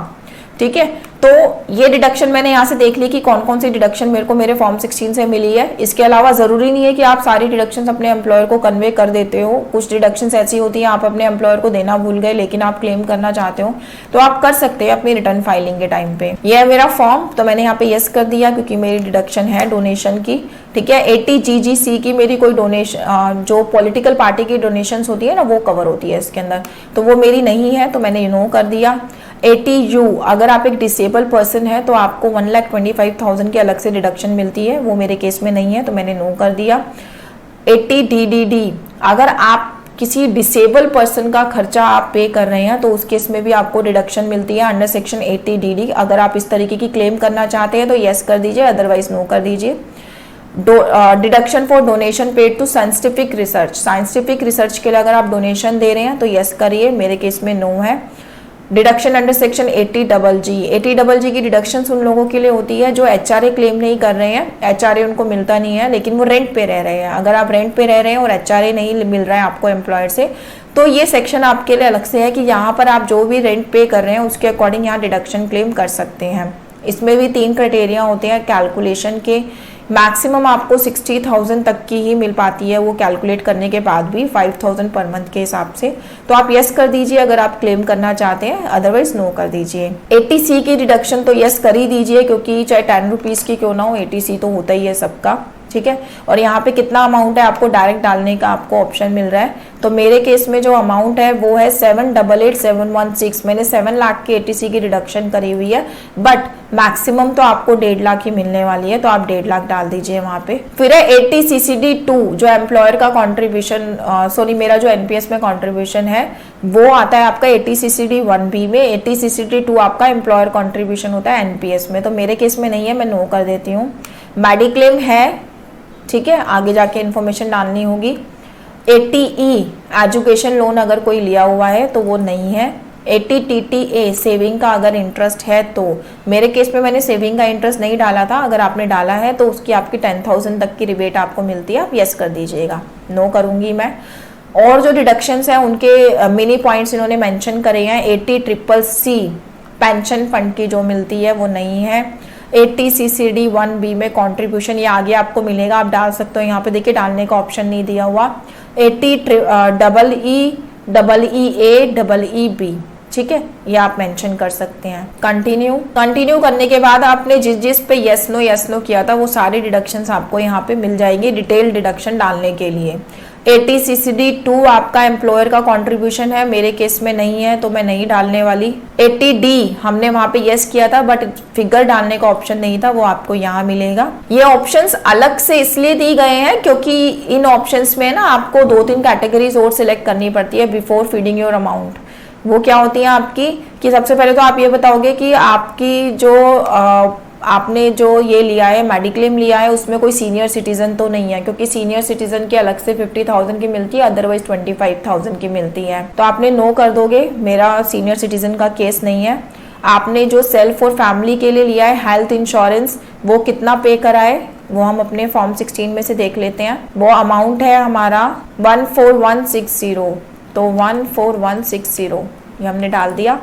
[SPEAKER 1] ठीक है। तो ये डिडक्शन मैंने यहाँ से देख ली कि कौन कौन सी डिडक्शन मेरे को मेरे फॉर्म 16 से मिली है। इसके अलावा जरूरी नहीं है कि आप सारी डिडक्शंस अपने एम्प्लॉयर को कन्वे कर देते हो। कुछ डिडक्शंस ऐसी होती हैं आप अपने एम्प्लॉयर को देना भूल गए लेकिन आप क्लेम करना चाहते हो तो आप कर सकते हैं अपनी रिटर्न फाइलिंग के टाइम पे। यह है मेरा फॉर्म, तो मैंने यहाँ पे यस कर दिया क्योंकि मेरी डिडक्शन है डोनेशन की। ठीक है, 80GGC की मेरी कोई डोनेशन, जो पॉलिटिकल पार्टी की डोनेशंस होती है ना, वो कवर होती है इसके अंदर, तो वो मेरी नहीं है तो मैंने नो कर दिया। 80U, अगर आप एक डिसेबल पर्सन है तो आपको 1,25,000 की अलग से डिडक्शन मिलती है, वो मेरे केस में नहीं है तो मैंने नो कर दिया। 80DDD, अगर आप किसी डिसेबल पर्सन का खर्चा आप पे कर रहे हैं तो उस केस में भी आपको डिडक्शन मिलती है अंडर सेक्शन 80DD। अगर आप इस तरीके की क्लेम करना चाहते हैं तो यस कर दीजिए, अदरवाइज नो कर दीजिए। Deduction for donation paid to scientific research, scientific research के लिए अगर आप डोनेशन दे रहे हैं तो यस करिए, मेरे केस में नो है। Deduction under section 80GG, 80GG की डिडक्शन उन लोगों के लिए होती है जो HRA क्लेम नहीं कर रहे हैं, HRA उनको मिलता नहीं है लेकिन वो रेंट पे रह रहे हैं। अगर आप रेंट पे रह रहे हैं और HRA नहीं मिल रहा है आपको एम्प्लॉयर से, तो ये सेक्शन आपके लिए अलग से है कि यहाँ पर आप जो भी रेंट पे कर रहे हैं उसके अकॉर्डिंग यहाँ डिडक्शन क्लेम कर सकते हैं। इसमें भी 3 क्राइटेरिया होते हैं कैलकुलेशन के। मैक्सिमम आपको 60,000 तक की ही मिल पाती है, वो कैलकुलेट करने के बाद भी 5,000 पर मंथ के हिसाब से। तो आप यस कर दीजिए अगर आप क्लेम करना चाहते हैं, अदरवाइज नो कर दीजिए। 80C की डिडक्शन तो यस कर ही दीजिए क्योंकि चाहे 10 रुपीज़ की क्यों ना हो, 80C तो होता ही है सबका। ठीक है, और यहाँ पे कितना अमाउंट है आपको डायरेक्ट डालने का आपको ऑप्शन मिल रहा है। तो मेरे केस में जो अमाउंट है वो है 788,716। मैंने 7 लाख की 80C की रिडक्शन करी हुई है, बट मैक्सिमम तो आपको 1.5 लाख ही मिलने वाली है, तो आप 1.5 लाख डाल दीजिए वहां पे। फिर है 80CCD2, जो एम्प्लॉयर का कॉन्ट्रीब्यूशन, सॉरी मेरा जो एनपीएस में कॉन्ट्रीब्यूशन है वो आता है आपका 80CCD1B में। 80CCD2 आपका एम्प्लॉयर कॉन्ट्रीब्यूशन होता है एनपीएस में, तो मेरे केस में नहीं है, मैं नो कर देती हूँ। मेडिक्लेम है, ठीक है, आगे जाके इन्फॉर्मेशन डालनी होगी। 80E एजुकेशन लोन अगर कोई लिया हुआ है तो वो नहीं है। 80TTA सेविंग का अगर इंटरेस्ट है तो, मेरे केस में मैंने सेविंग का इंटरेस्ट नहीं डाला था, अगर आपने डाला है तो उसकी आपकी 10,000 तक की रिबेट आपको मिलती है, आप यस कर दीजिएगा। नो करूंगी मैं। और जो डिडक्शंस हैं उनके मिनी पॉइंट्स इन्होंने मेंशन करे हैं। 80CCC पेंशन फंड की जो मिलती है वो नहीं है। 80CCD1B में कंट्रीब्यूशन, ये आगे आपको मिलेगा, आप डाल सकते हो, यहाँ पे देखिए डालने का ऑप्शन नहीं दिया हुआ। 80EEA ठीक है, ये आप मेंशन कर सकते हैं। कंटिन्यू करने के बाद आपने जिस पे यस नो किया था वो सारी डिडक्शंस आपको यहाँ पे मिल जाएंगी डिटेल डिडक्शन डालने के लिए। 80CCD2 आपका एम्प्लॉयर का कंट्रीब्यूशन है, मेरे केस में नहीं है तो मैं नहीं डालने वाली। 80D हमने वहां पे यस किया था बट फिगर डालने का ऑप्शन नहीं था, वो आपको यहाँ मिलेगा। ये ऑप्शंस अलग से इसलिए दी गए हैं क्योंकि इन ऑप्शंस में ना आपको 2-3 कैटेगरीज और सिलेक्ट करनी पड़ती है बिफोर फीडिंग योर अमाउंट। वो क्या होती है आपकी, कि सबसे पहले तो आप ये बताओगे कि आपकी जो आपने जो ये लिया है मेडिक्लेम लिया है उसमें कोई सीनियर सिटीजन तो नहीं है, क्योंकि सीनियर सिटीजन की अलग से 50,000 की मिलती है, अदरवाइज 25,000 की मिलती है, तो आपने नो कर दोगे, मेरा सीनियर सिटीजन का केस नहीं है। आपने जो सेल्फ और फैमिली के लिए लिया है हेल्थ इंश्योरेंस, वो कितना पे करा है वो हम अपने फॉर्म 16 में से देख लेते हैं। वो अमाउंट है हमारा 14,160, तो 14,160 ये हमने डाल दिया।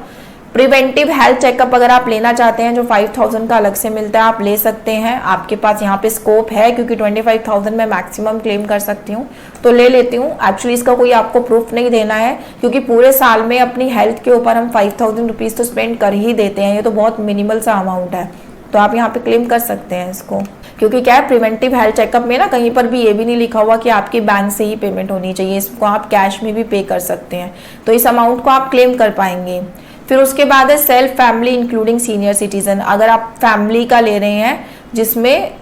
[SPEAKER 1] प्रिवेंटिव हेल्थ चेकअप अगर आप लेना चाहते हैं जो 5,000 का अलग से मिलता है, आप ले सकते हैं, आपके पास यहाँ पे स्कोप है क्योंकि 25,000 में मैक्सिमम क्लेम कर सकती हूँ, तो ले लेती हूँ। एक्चुअली इसका कोई आपको प्रूफ नहीं देना है क्योंकि पूरे साल में अपनी हेल्थ के ऊपर हम 5,000 रुपीज़ तो स्पेंड कर ही देते हैं, ये तो बहुत मिनिमल सा अमाउंट है, तो आप यहाँ पे क्लेम कर सकते हैं इसको। क्योंकि क्या है, प्रिवेंटिव हेल्थ चेकअप में ना कहीं पर भी ये भी नहीं लिखा हुआ कि आपकी बैंक से ही पेमेंट होनी चाहिए, इसको आप कैश में भी पे कर सकते हैं, तो इस अमाउंट को आप क्लेम कर पाएंगे। फिर उसके बाद है self family including senior citizen, अगर आप फैमिली का ले रहे हैं जिसमें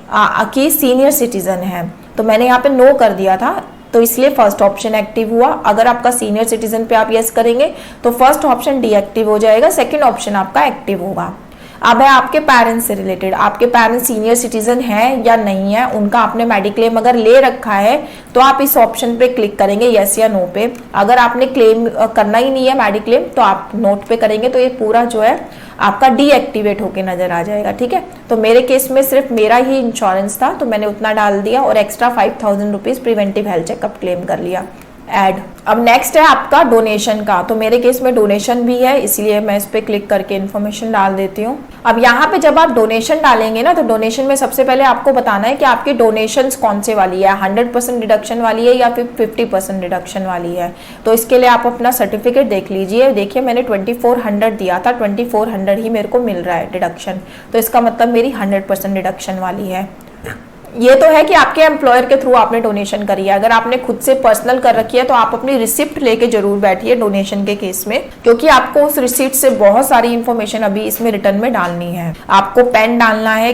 [SPEAKER 1] की सीनियर सिटीजन है, तो मैंने यहाँ पे नो कर दिया था, तो इसलिए फर्स्ट ऑप्शन एक्टिव हुआ। अगर आपका सीनियर सिटीजन पे आप यस करेंगे तो फर्स्ट ऑप्शन डीएक्टिव हो जाएगा, सेकंड ऑप्शन आपका एक्टिव होगा। अब है आपके पेरेंट्स से रिलेटेड, आपके पेरेंट्स सीनियर सिटीजन हैं या नहीं है, उनका आपने मेडिक्लेम अगर ले रखा है तो आप इस ऑप्शन पे क्लिक करेंगे यस या नो पे। अगर आपने क्लेम करना ही नहीं है मेडिक्लेम तो आप नोट पे करेंगे, तो ये पूरा जो है आपका डीएक्टिवेट होके नजर आ जाएगा। ठीक है, तो मेरे केस में सिर्फ मेरा ही इंश्योरेंस था तो मैंने उतना डाल दिया और extra 5,000 rupees preventive health checkup claim कर लिया। ऐड। अब नेक्स्ट है आपका डोनेशन का, तो मेरे केस में डोनेशन भी है, इसलिए मैं इस पर क्लिक करके इन्फॉर्मेशन डाल देती हूँ। अब यहाँ पे जब आप डोनेशन डालेंगे ना, तो डोनेशन में सबसे पहले आपको बताना है कि आपकी डोनेशंस कौन से वाली है, 100% डिडक्शन वाली है या फिर 50% डिडक्शन वाली है। तो इसके लिए आप अपना सर्टिफिकेट देख लीजिए। देखिए मैंने 2400 दिया था, 2400 ही मेरे को मिल रहा है डिडक्शन, तो इसका मतलब मेरी 100% डिडक्शन वाली है। ये तो है कि आपके एम्प्लॉयर के थ्रू आपने डोनेशन करी है। अगर आपने खुद से पर्सनल कर रखी है तो आप अपनी रिसिप्ट लेके जरूर बैठिए डोनेशन के केस में, क्योंकि आपको उस रिसिप्ट से बहुत सारी इंफॉर्मेशन अभी इसमें रिटर्न में डालनी है। आपको पैन डालना है,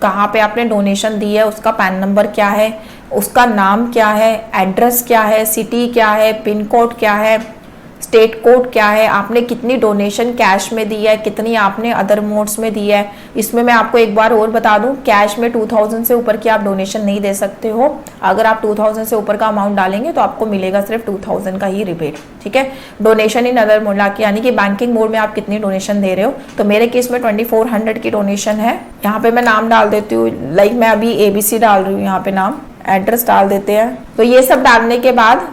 [SPEAKER 1] कहाँ पे आपने डोनेशन दी है, उसका पैन नंबर क्या है, उसका नाम क्या है, एड्रेस क्या है, सिटी क्या है, पिन कोड क्या है, स्टेट कोड क्या है, आपने कितनी डोनेशन कैश में दी है, कितनी आपने अदर मोड्स में दी है। इसमें मैं आपको एक बार और बता दूं, कैश में 2000 से ऊपर की आप डोनेशन नहीं दे सकते हो। अगर आप 2000 से ऊपर का अमाउंट डालेंगे तो आपको मिलेगा सिर्फ 2000 का ही रिबेट, ठीक है। डोनेशन इन अदर मोड यानी कि बैंकिंग मोड में आप कितनी डोनेशन दे रहे हो। तो मेरे केस में 2400 की डोनेशन है। यहाँ पे मैं नाम डाल देती हूँ, लाइक मैं अभी ABC डाल रही हूँ, यहाँ पे नाम, एड्रेस डाल देते हैं। तो ये सब डालने के बाद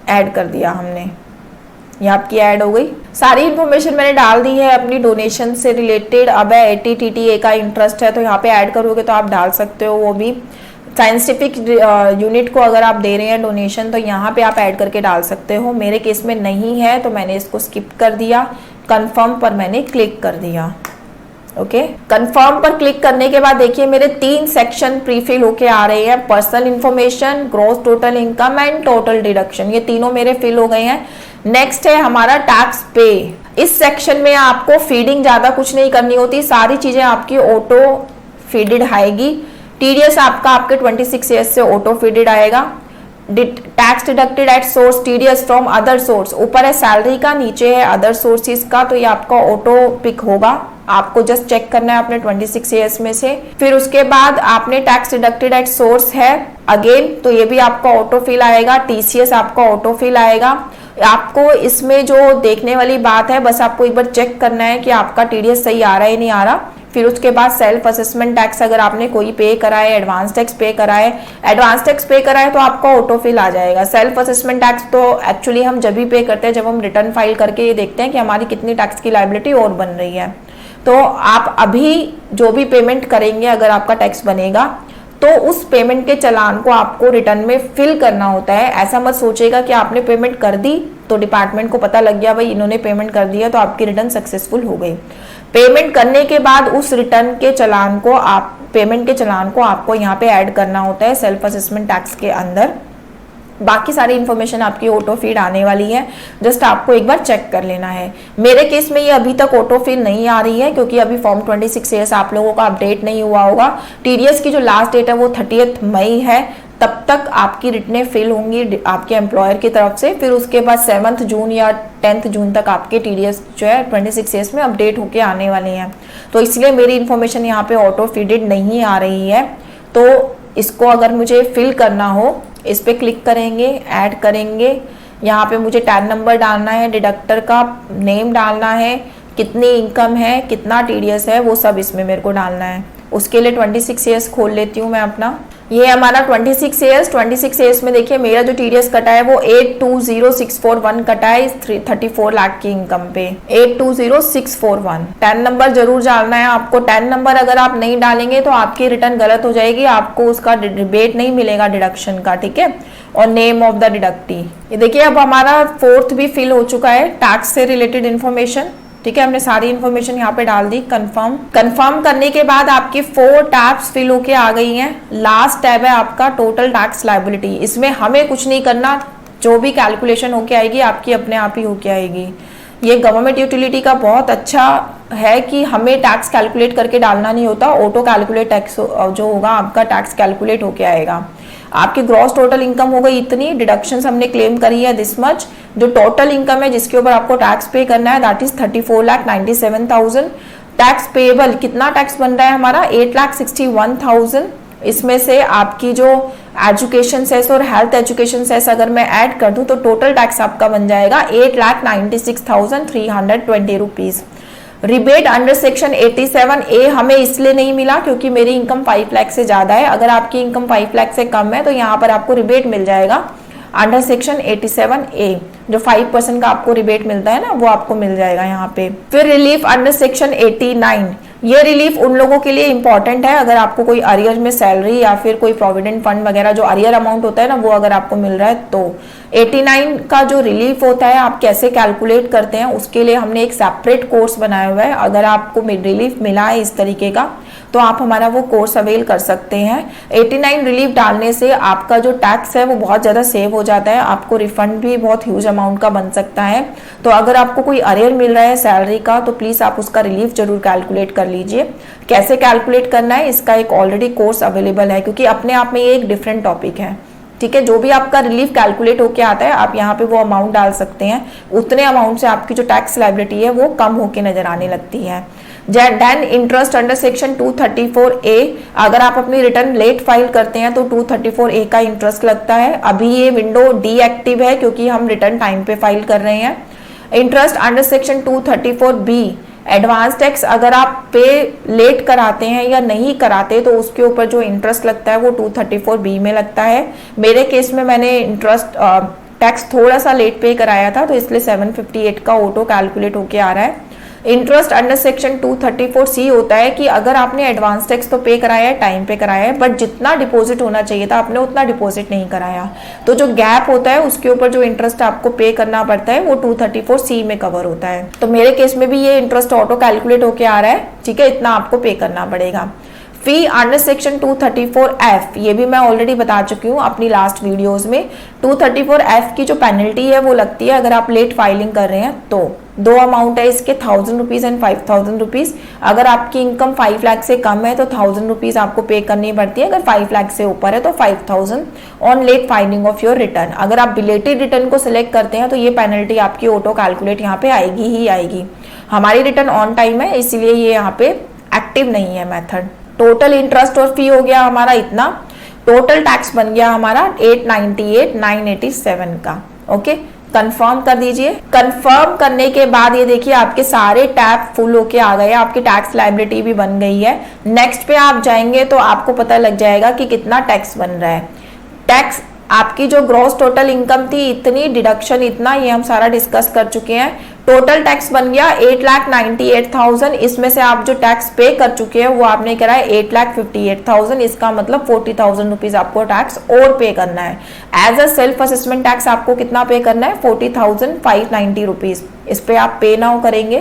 [SPEAKER 1] ऐड कर दिया हमने, ये आपकी ऐड हो गई। सारी इन्फॉर्मेशन मैंने डाल दी है अपनी डोनेशन से रिलेटेड। अब है 80 का इंटरेस्ट है, तो यहाँ पे ऐड करोगे तो आप डाल सकते हो। वो भी साइंटिफिक यूनिट को अगर आप दे रहे हैं डोनेशन, तो यहाँ पे आप ऐड करके डाल सकते हो। मेरे केस में नहीं है तो मैंने इसको स्किप कर दिया, कंफर्म पर मैंने क्लिक कर दिया। ओके, कंफर्म पर क्लिक करने के बाद देखिए मेरे 3 सेक्शन प्रीफिल होके आ रहे हैं, personal information, gross total income and total deduction, ये तीनों मेरे फिल हो गए हैं। नेक्स्ट है हमारा टैक्स पे। इस सेक्शन में आपको फीडिंग ज्यादा कुछ नहीं करनी होती, सारी चीजें आपकी ऑटो फीडेड आएगी। टीडीएस आपका आपके 26 ईयर्स से ऑटो फीडेड आएगा। Tax deducted at source TDS from other source, ऊपर है सैलरी का, नीचे है अदर सोर्सेज का, तो ये आपका ऑटो पिक होगा। आपको जस्ट चेक करना है अपने 26 ईयर्स में से। फिर उसके बाद आपने टैक्स डिडक्टेड एट सोर्स है अगेन, तो ये भी आपका ऑटो फिल आएगा। टीसीएस आपका ऑटो फिल आएगा। आपको इसमें जो देखने वाली बात है, बस आपको एक बार चेक करना है कि आपका टीडीएस सही आ रहा है नहीं आ रहा। फिर उसके बाद सेल्फ असेसमेंट टैक्स अगर आपने कोई पे करा है, एडवांस टैक्स पे करा है, एडवांस टैक्स पे करा है तो आपका ऑटो फिल आ जाएगा। सेल्फ असेसमेंट टैक्स तो एक्चुअली हम जब भी पे करते हैं जब हम रिटर्न फाइल करके ये देखते हैं कि हमारी कितनी टैक्स की लायबिलिटी और बन रही है। तो आप अभी जो भी पेमेंट करेंगे, अगर आपका टैक्स बनेगा तो उस पेमेंट के चालान को आपको रिटर्न में फिल करना होता है। ऐसा मत सोचेगा कि आपने पेमेंट कर दी तो डिपार्टमेंट को पता लग गया भाई इन्होंने पेमेंट कर दिया तो आपकी रिटर्न सक्सेसफुल हो गई। पेमेंट करने के बाद उस रिटर्न के चालान को पेमेंट के चालान को आपको यहाँ पे ऐड करना होता है सेल्फ असेसमेंट टैक्स के अंदर। बाकी सारी इन्फॉर्मेशन आपकी ऑटो फीड आने वाली है, जस्ट आपको एक बार चेक कर लेना है। मेरे केस में ये अभी तक ऑटो फीड नहीं आ रही है क्योंकि अभी फॉर्म 26 ईयर्स आप लोगों का अपडेट नहीं हुआ होगा। टीडीएस की जो लास्ट डेट है वो 30 मई है, तब तक आपकी रिटर्नें फिल होंगी आपके एम्प्लॉयर की तरफ से। फिर उसके बाद 7 जून या 10 जून तक आपके टीडीएस जो है 26 ईयर्स में अपडेट होके आने वाली हैं। तो इसलिए मेरी इन्फॉर्मेशन यहाँ पे ऑटो फीडेड नहीं आ रही है। तो इसको अगर मुझे फिल करना हो, इस पे क्लिक करेंगे, ऐड करेंगे। यहाँ पे मुझे टैन नंबर डालना है, डिडक्टर का नेम डालना है, कितनी इनकम है, कितना टीडीएस है, वो सब इसमें मेरे को डालना है। उसके लिए 26 ईयर्स खोल लेती हूँ मैं अपना। ये हमारा 26 ईयर्स में देखिए मेरा जो टीडीएस कटा है वो 820641 कटा है 34 लाख की इनकम पे, 820641। टैन नंबर जरूर डालना है आपको। टैन नंबर अगर आप नहीं डालेंगे तो आपकी रिटर्न गलत हो जाएगी, आपको उसका रिबेट नहीं मिलेगा डिडक्शन का, ठीक है। और नेम ऑफ द डिडक्टी, ये देखिए अब हमारा 4th भी फिल हो चुका है, टैक्स से रिलेटेड इन्फॉर्मेशन, ठीक है। हमने सारी इन्फॉर्मेशन यहाँ पे डाल दी। कंफर्म करने के बाद आपकी 4 टैब्स फिल होके आ गई हैं। लास्ट टैब है आपका टोटल टैक्स लायबिलिटी। इसमें हमें कुछ नहीं करना, जो भी कैलकुलेशन होके आएगी आपकी अपने आप ही होके आएगी। ये गवर्नमेंट यूटिलिटी का बहुत अच्छा है कि हमें टैक्स कैलकुलेट करके डालना नहीं होता, ऑटो कैलकुलेट टैक्स जो होगा आपका टैक्स कैलकुलेट होके आएगा। आपकी ग्रॉस टोटल इनकम हो गई इतनी, डिडक्शंस हमने क्लेम करी है दिस मच। जो टोटल इनकम है जिसके ऊपर आपको टैक्स पे करना है दैट इज 34,97,000। टैक्स पेएबल कितना टैक्स बन रहा है हमारा 8,61,000। इसमें से आपकी जो एजुकेशन सेस और हेल्थ एजुकेशन सेस अगर मैं ऐड कर दूं तो टोटल टैक्स आपका बन जाएगा 8,96,320 rupees. Rebate under section 87A हमें इसलिए नहीं मिला क्योंकि मेरी इनकम 5 लाख से ज्यादा है। अगर आपकी इनकम 5 लाख से कम है तो यहाँ पर आपको रिबेट मिल जाएगा। अंडर सेक्शन 87A जो 5% का आपको रिबेट मिलता है ना, वो आपको मिल जाएगा यहाँ पे। फिर रिलीफ अंडर सेक्शन 89, ये रिलीफ उन लोगों के लिए इंपॉर्टेंट है अगर आपको कोई अरियर में सैलरी या फिर कोई प्रोविडेंट फंड वगैरह जो अरियर अमाउंट होता है ना, वो अगर आपको मिल रहा है तो 89 का जो रिलीफ होता है आप कैसे कैलकुलेट करते हैं उसके लिए हमने एक सेपरेट कोर्स बनाया हुआ है। अगर आपको रिलीफ मिला है इस तरीके का तो आप हमारा वो कोर्स अवेल कर सकते हैं। 89 रिलीफ डालने से आपका जो टैक्स है वो बहुत ज़्यादा सेव हो जाता है, आपको रिफंड भी बहुत ह्यूज अमाउंट का बन सकता है। तो अगर आपको कोई अरियर मिल रहा है सैलरी का तो प्लीज़ आप उसका रिलीफ जरूर कैलकुलेट कर लीजिए। कैसे कैलकुलेट करना है इसका एक ऑलरेडी कोर्स अवेलेबल है, क्योंकि अपने आप में ये एक डिफरेंट टॉपिक है। ठीक है, जो भी आपका रिलीफ कैलकुलेट होके आता है आप यहाँ पे वो अमाउंट डाल सकते हैं, उतने अमाउंट से आपकी जो टैक्स लायबिलिटी है वो कम होके नजर आने लगती है। Then interest under section 234A, अगर आप अपनी रिटर्न लेट फाइल करते हैं तो 234A का इंटरेस्ट लगता है। अभी ये विंडो डीएक्टिव है क्योंकि हम रिटर्न टाइम पे फाइल कर रहे हैं। Interest under section 234B, advance tax अगर आप पे लेट कराते हैं या नहीं कराते तो उसके ऊपर जो इंटरेस्ट लगता है वो 234B में लगता है। मेरे केस में मैंने इंटरेस्ट टैक्स थोड़ा सा लेट पे कराया था तो इसलिए 758 का ऑटो कैलकुलेट होके आ रहा है। इंटरेस्ट अंडर सेक्शन 234C होता है कि अगर आपने एडवांस टैक्स तो पे कराया है, टाइम पे कराया है, बट जितना डिपॉजिट होना चाहिए था आपने उतना डिपॉजिट नहीं कराया, तो जो गैप होता है उसके ऊपर जो इंटरेस्ट आपको पे करना पड़ता है वो 234C में कवर होता है। तो मेरे केस में भी ये इंटरेस्ट ऑटो कैलकुलेट होके आ रहा है। ठीक है, इतना आपको पे करना पड़ेगा। फी अंडर सेक्शन 234F, ये भी मैं ऑलरेडी बता चुकी हूँ अपनी लास्ट वीडियोस में। 234F की जो पेनल्टी है वो लगती है अगर आप लेट फाइलिंग कर रहे हैं तो। दो अमाउंट है इसके, 1000 रुपीज एंड 5000 रुपीज। अगर आपकी इनकम 5 लाख से कम है तो 1000 रुपीज आपको पे करनी पड़ती है, अगर 5 लाख से ऊपर है तो 5000 on late filing of your return. अगर आप बिलेटेड रिटर्न को सिलेक्ट करते हैं तो ये पेनल्टी आपकी ऑटो कैलकुलेट यहाँ पे आएगी ही आएगी। हमारी रिटर्न ऑन टाइम है इसलिए ये यहाँ पे एक्टिव नहीं है मेथड। टोटल इंटरेस्ट और फी हो गया हमारा इतना, टोटल टैक्स बन गया हमारा 898,987 का। ओके, कंफर्म कर दीजिए। कंफर्म करने के बाद ये देखिए आपके सारे टैब फुल होके आ गए, आपकी टैक्स लायबिलिटी भी बन गई है। नेक्स्ट पे आप जाएंगे तो आपको पता लग जाएगा कि कितना टैक्स बन रहा है। टैक्स आपकी जो ग्रॉस टोटल इनकम थी इतनी, डिडक्शन इतना, ये हम सारा डिस्कस कर चुके हैं। टोटल टैक्स बन गया 8,98,000, इसमें से आप जो टैक्स पे कर चुके हैं वो आपने करा है 8,58,000, इसका मतलब 40,000 रुपीज आपको टैक्स और पे करना है। As a self assessment tax आपको कितना पे करना है, 40,590 रुपीज। इस पे आप पे नाउ करेंगे।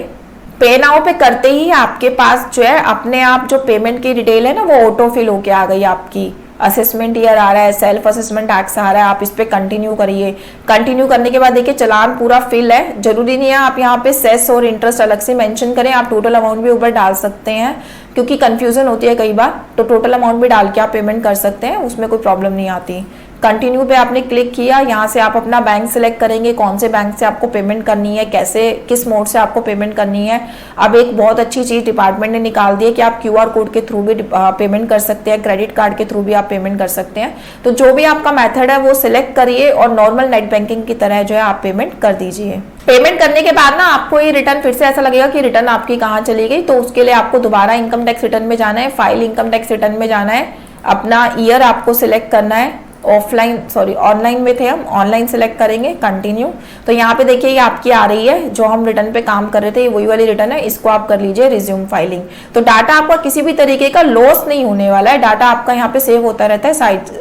[SPEAKER 1] पे नाउ पे करते ही आपके पास जो है अपने आप जो पेमेंट की डिटेल है ना वो ऑटो फिल होके आ गई आपकी। असेसमेंट ईयर आ रहा है, सेल्फ असेसमेंट टैक्स आ रहा है, आप इस पे कंटिन्यू करिए। कंटिन्यू करने के बाद देखिए चलान पूरा फिल है। जरूरी नहीं है आप यहाँ पे सेस और इंटरेस्ट अलग से मेंशन करें, आप टोटल अमाउंट भी ऊपर डाल सकते हैं क्योंकि कंफ्यूजन होती है कई बार, तो टोटल अमाउंट भी डाल के आप पेमेंट कर सकते हैं, उसमें कोई प्रॉब्लम नहीं आती। कंटिन्यू पे आपने क्लिक किया, यहाँ से आप अपना बैंक सिलेक्ट करेंगे, कौन से बैंक से आपको पेमेंट करनी है, कैसे किस मोड से आपको पेमेंट करनी है। अब एक बहुत अच्छी चीज डिपार्टमेंट ने निकाल दी है कि आप QR कोड के थ्रू भी पेमेंट कर सकते हैं, क्रेडिट कार्ड के थ्रू भी आप पेमेंट कर सकते हैं। तो जो भी आपका मेथड है वो सिलेक्ट करिए और नॉर्मल नेट बैंकिंग की तरह जो है आप पेमेंट कर दीजिए। पेमेंट करने के बाद ना आपको ये रिटर्न फिर से ऐसा लगेगा कि रिटर्न आपकी कहाँ चली गई, तो उसके लिए आपको दोबारा इनकम टैक्स रिटर्न में जाना है, फाइल इनकम टैक्स रिटर्न में जाना है, अपना ईयर आपको सिलेक्ट करना है। ऑनलाइन में थे हम, ऑनलाइन सेलेक्ट करेंगे, कंटिन्यू। तो यहाँ पे देखिए ये आपकी आ रही है, जो हम रिटर्न पे काम कर रहे थे वही वाली रिटर्न है, इसको आप कर लीजिए रिज्यूम फाइलिंग। तो डाटा आपका किसी भी तरीके का लॉस नहीं होने वाला है, डाटा आपका यहाँ पे सेव होता रहता है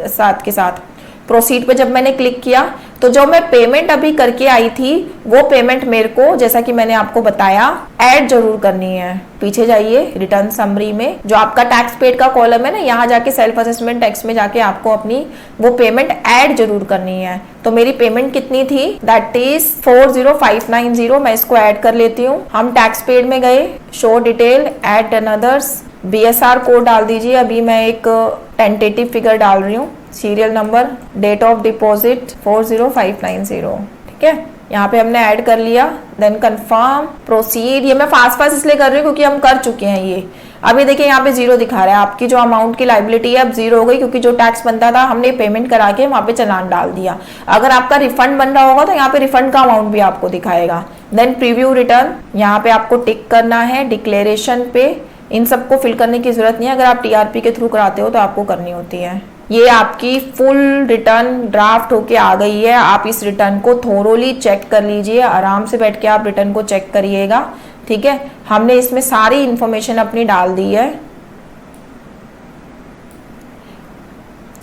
[SPEAKER 1] साथ के साथ। प्रोसीड पे जब मैंने क्लिक किया तो जो मैं पेमेंट अभी करके आई थी वो पेमेंट मेरे को, जैसा कि मैंने आपको बताया, ऐड जरूर करनी है। पीछे जाइए रिटर्न समरी में, जो आपका टैक्स पेड का कॉलम है ना, यहाँ जाके सेल्फ असेसमेंट टैक्स में जाके आपको अपनी वो पेमेंट ऐड जरूर करनी है। तो मेरी पेमेंट कितनी थी, दैट इज 40590, मैं इसको ऐड कर लेती हूँ। हम टैक्स पेड में गए, show detail, add another's, BSR code डाल दीजिए। अभी मैं एक टेंटेटिव फिगर डाल रही हूँ, serial number, date of deposit 40590। ठीक है, यहाँ पे हमने ऐड कर लिया। Then confirm, proceed. ये मैं फास्ट इसलिए कर रही हूँ क्योंकि हम कर चुके हैं ये। अभी देखिए यहाँ पे 0 दिखा रहा है, आपकी जो अमाउंट की लायबिलिटी है अब 0 हो गई, क्योंकि जो टैक्स बनता था हमने पेमेंट करा के वहां पे चालान डाल दिया। अगर आपका रिफंड बन रहा होगा तो यहाँ पे रिफंड का अमाउंट भी आपको दिखाएगा। देन प्रीव्यू रिटर्न, यहाँ पे आपको टिक करना है। डिक्लेरेशन पे इन सबको फिल करने की जरूरत नहीं है, अगर आप TRP के थ्रू कराते हो तो आपको करनी होती है। ये आपकी फुल रिटर्न ड्राफ्ट होके आ गई है। आप इस रिटर्न को थोरोली चेक कर लीजिए, आराम से बैठ के आप रिटर्न को चेक करिएगा, ठीक है। हमने इसमें सारी इंफॉर्मेशन अपनी डाल दी है,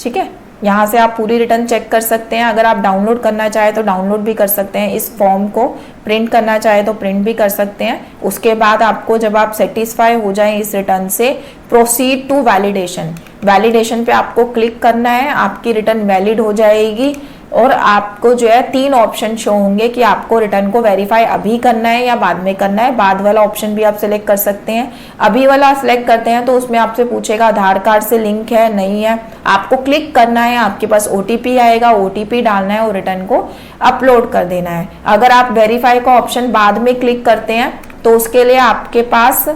[SPEAKER 1] ठीक है। यहाँ से आप पूरी रिटर्न चेक कर सकते हैं। अगर आप डाउनलोड करना चाहे तो डाउनलोड भी कर सकते हैं, इस फॉर्म को प्रिंट करना चाहे तो प्रिंट भी कर सकते हैं। उसके बाद आपको जब आप सेटिस्फाई हो जाएं इस रिटर्न से, प्रोसीड टू वैलिडेशन, वैलिडेशन पे आपको क्लिक करना है। आपकी रिटर्न वैलिड हो जाएगी और आपको जो है 3 ऑप्शन शो होंगे कि आपको रिटर्न को वेरीफाई अभी करना है या बाद में करना है। बाद वाला ऑप्शन भी आप सिलेक्ट कर सकते हैं। अभी वाला सिलेक्ट करते हैं तो उसमें आपसे पूछेगा आधार कार्ड से लिंक है नहीं है, आपको क्लिक करना है, आपके पास OTP आएगा, OTP डालना है और रिटर्न को अपलोड कर देना है। अगर आप वेरीफाई का ऑप्शन बाद में क्लिक करते हैं तो उसके लिए आपके पास,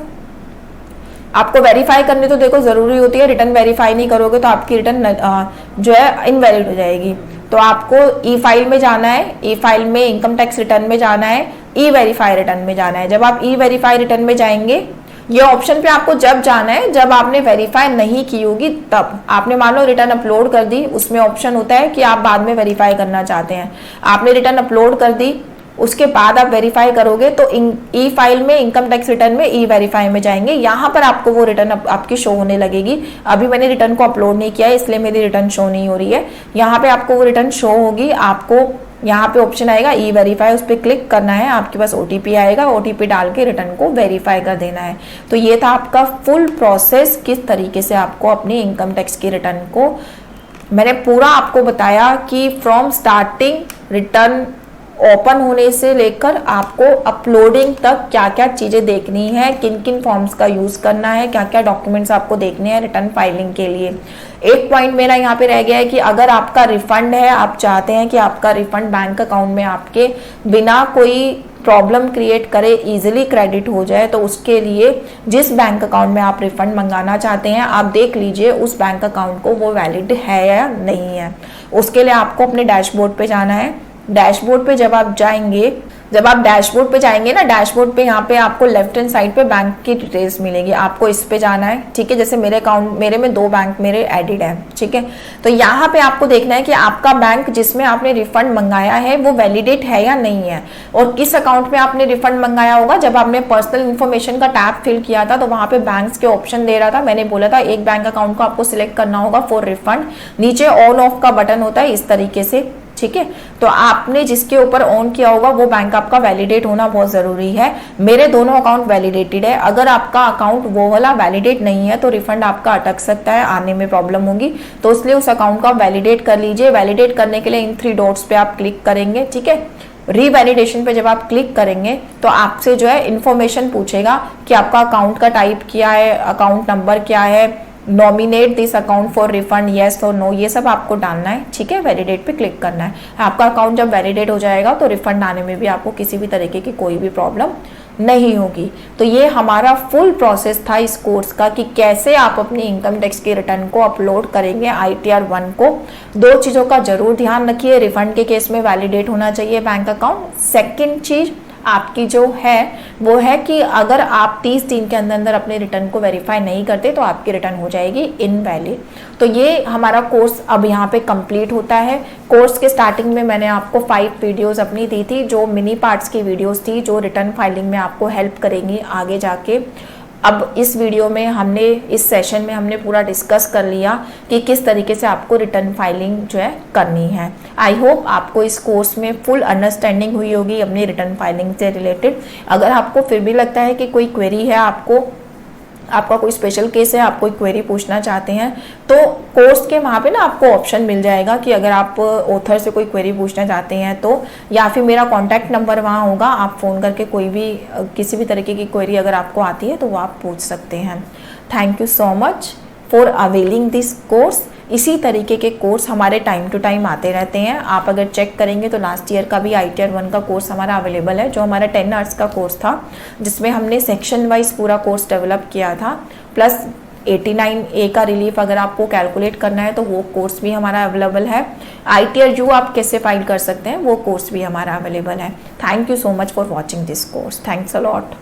[SPEAKER 1] आपको वेरीफाई करनी तो देखो जरूरी होती है, रिटर्न वेरीफाई नहीं करोगे तो आपकी रिटर्न जो है इनवैलिड हो जाएगी। तो आपको ई फाइल में जाना है, ई फाइल में इनकम टैक्स रिटर्न में जाना है, ई वेरीफाई रिटर्न में जाना है। जब आप ई वेरीफाई रिटर्न में जाएंगे, ये ऑप्शन पे आपको जब जाना है जब आपने वेरीफाई नहीं की होगी तब। आपने मान लो रिटर्न अपलोड कर दी, उसमें ऑप्शन होता है कि आप बाद में वेरीफाई करना चाहते हैं। आपने रिटर्न अपलोड कर दी, उसके बाद आप वेरीफाई करोगे तो ई फाइल में इनकम टैक्स रिटर्न में ई वेरीफाई में जाएंगे, यहाँ पर आपको वो रिटर्न आपकी शो होने लगेगी। अभी मैंने रिटर्न को अपलोड नहीं किया है इसलिए मेरी रिटर्न शो नहीं हो रही है। यहाँ पे आपको वो रिटर्न शो होगी। आपको यहाँ पे ऑप्शन आएगा ई वेरीफाई, उस पर क्लिक करना है, आपके पास OTP आएगा, OTP डाल के रिटर्न को वेरीफाई कर देना है। तो ये था आपका फुल प्रोसेस, किस तरीके से आपको अपनी इनकम टैक्स की रिटर्न को, मैंने पूरा आपको बताया कि फ्रॉम स्टार्टिंग रिटर्न ओपन होने से लेकर आपको अपलोडिंग तक क्या क्या चीज़ें देखनी है, किन किन फॉर्म्स का यूज़ करना है, क्या क्या डॉक्यूमेंट्स आपको देखने हैं रिटर्न फाइलिंग के लिए। एक पॉइंट मेरा यहाँ पे रह गया है कि अगर आपका रिफंड है, आप चाहते हैं कि आपका रिफंड बैंक अकाउंट में आपके बिना कोई प्रॉब्लम क्रिएट करे इजीली क्रेडिट हो जाए, तो उसके लिए जिस बैंक अकाउंट में आप रिफंड मंगाना चाहते हैं आप देख लीजिए उस बैंक अकाउंट को वो वैलिड है या नहीं है। उसके लिए आपको अपने डैशबोर्ड पे जाना है। डैशबोर्ड पे जब आप जाएंगे, जब आप डैशबोर्ड पे जाएंगे ना, डैशबोर्ड पे यहाँ पे आपको लेफ्ट हैंड साइड पे बैंक की डिटेल्स मिलेगी, आपको इस पे जाना है, ठीक है। जैसे मेरे अकाउंट, मेरे में 2 बैंक मेरे एडिड है, ठीक है। तो यहाँ पे आपको देखना है कि आपका बैंक जिसमें आपने रिफंड मंगाया है वो वैलिडेट है या नहीं है, और किस अकाउंट में आपने रिफंड मंगाया होगा। जब आपने पर्सनल इन्फॉर्मेशन का टैब फिल किया था तो वहाँ पे बैंक्स के ऑप्शन दे रहा था, मैंने बोला था एक बैंक अकाउंट को आपको सिलेक्ट करना होगा फॉर रिफंड, नीचे ऑन ऑफ का बटन होता है इस तरीके से, ठीक है। तो आपने जिसके ऊपर ऑन किया होगा वो बैंक आपका वैलिडेट होना बहुत जरूरी है। मेरे दोनों अकाउंट वैलिडेटेड है। अगर आपका अकाउंट वो वाला वैलिडेट नहीं है तो रिफंड आपका अटक सकता है, आने में प्रॉब्लम होगी। तो इसलिए उस अकाउंट को आप वैलिडेट कर लीजिए। वैलिडेट करने के लिए इन 3 डॉट्स पे आप क्लिक करेंगे, ठीक है। रीवैलिडेशन पे जब आप क्लिक करेंगे तो आपसे जो है इंफॉर्मेशन पूछेगा कि आपका अकाउंट का टाइप क्या है, अकाउंट नंबर क्या है, nominate this account for refund yes और नो, ये सब आपको डालना है, ठीक है। वैलिडेट पे क्लिक करना है। आपका अकाउंट जब वैलिडेट हो जाएगा तो रिफंड आने में भी आपको किसी भी तरीके की कोई भी प्रॉब्लम नहीं होगी। तो ये हमारा फुल प्रोसेस था इस कोर्स का कि कैसे आप अपनी इनकम टैक्स की रिटर्न को अपलोड करेंगे ITR 1 को। 2 चीज़ों का जरूर ध्यान रखिए, रिफंड के केस में वैलिडेट होना चाहिए बैंक अकाउंट। सेकेंड चीज आपकी जो है वो है कि अगर आप 30 दिन के अंदर अंदर अपने रिटर्न को वेरीफाई नहीं करते तो आपकी रिटर्न हो जाएगी इनवैलिड। तो ये हमारा कोर्स अब यहाँ पे कंप्लीट होता है। कोर्स के स्टार्टिंग में मैंने आपको 5 वीडियोस अपनी दी थी जो मिनी पार्ट्स की वीडियोस थी, जो रिटर्न फाइलिंग में आपको हेल्प करेंगी आगे जाके। अब इस वीडियो में हमने, इस सेशन में हमने पूरा डिस्कस कर लिया कि किस तरीके से आपको रिटर्न फाइलिंग जो है करनी है। आई होप आपको इस कोर्स में फुल अंडरस्टैंडिंग हुई होगी अपनी रिटर्न फाइलिंग से रिलेटेड। अगर आपको फिर भी लगता है कि कोई क्वेरी है, आपका कोई स्पेशल केस है, आप कोई क्वेरी पूछना चाहते हैं, तो कोर्स के वहाँ पे ना आपको ऑप्शन मिल जाएगा कि अगर आप ऑथर से कोई क्वेरी पूछना चाहते हैं तो, या फिर मेरा कॉन्टैक्ट नंबर वहाँ होगा, आप फ़ोन करके कोई भी किसी भी तरीके की क्वेरी अगर आपको आती है तो वो आप पूछ सकते हैं। Thank you so much for availing this course. इसी तरीके के कोर्स हमारे टाइम टू टाइम आते रहते हैं। आप अगर चेक करेंगे तो लास्ट ईयर का भी ITR 1 का कोर्स हमारा अवेलेबल है, जो हमारा 10 आवर्स का कोर्स था, जिसमें हमने सेक्शन वाइज पूरा कोर्स डेवलप किया था। प्लस 89A का रिलीफ अगर आपको कैलकुलेट करना है तो वो कोर्स भी हमारा अवेलेबल है। ITR U आप कैसे फाइल कर सकते हैं वो कोर्स भी हमारा अवेलेबल है। Thank you so much for watching this course. Thanks a lot.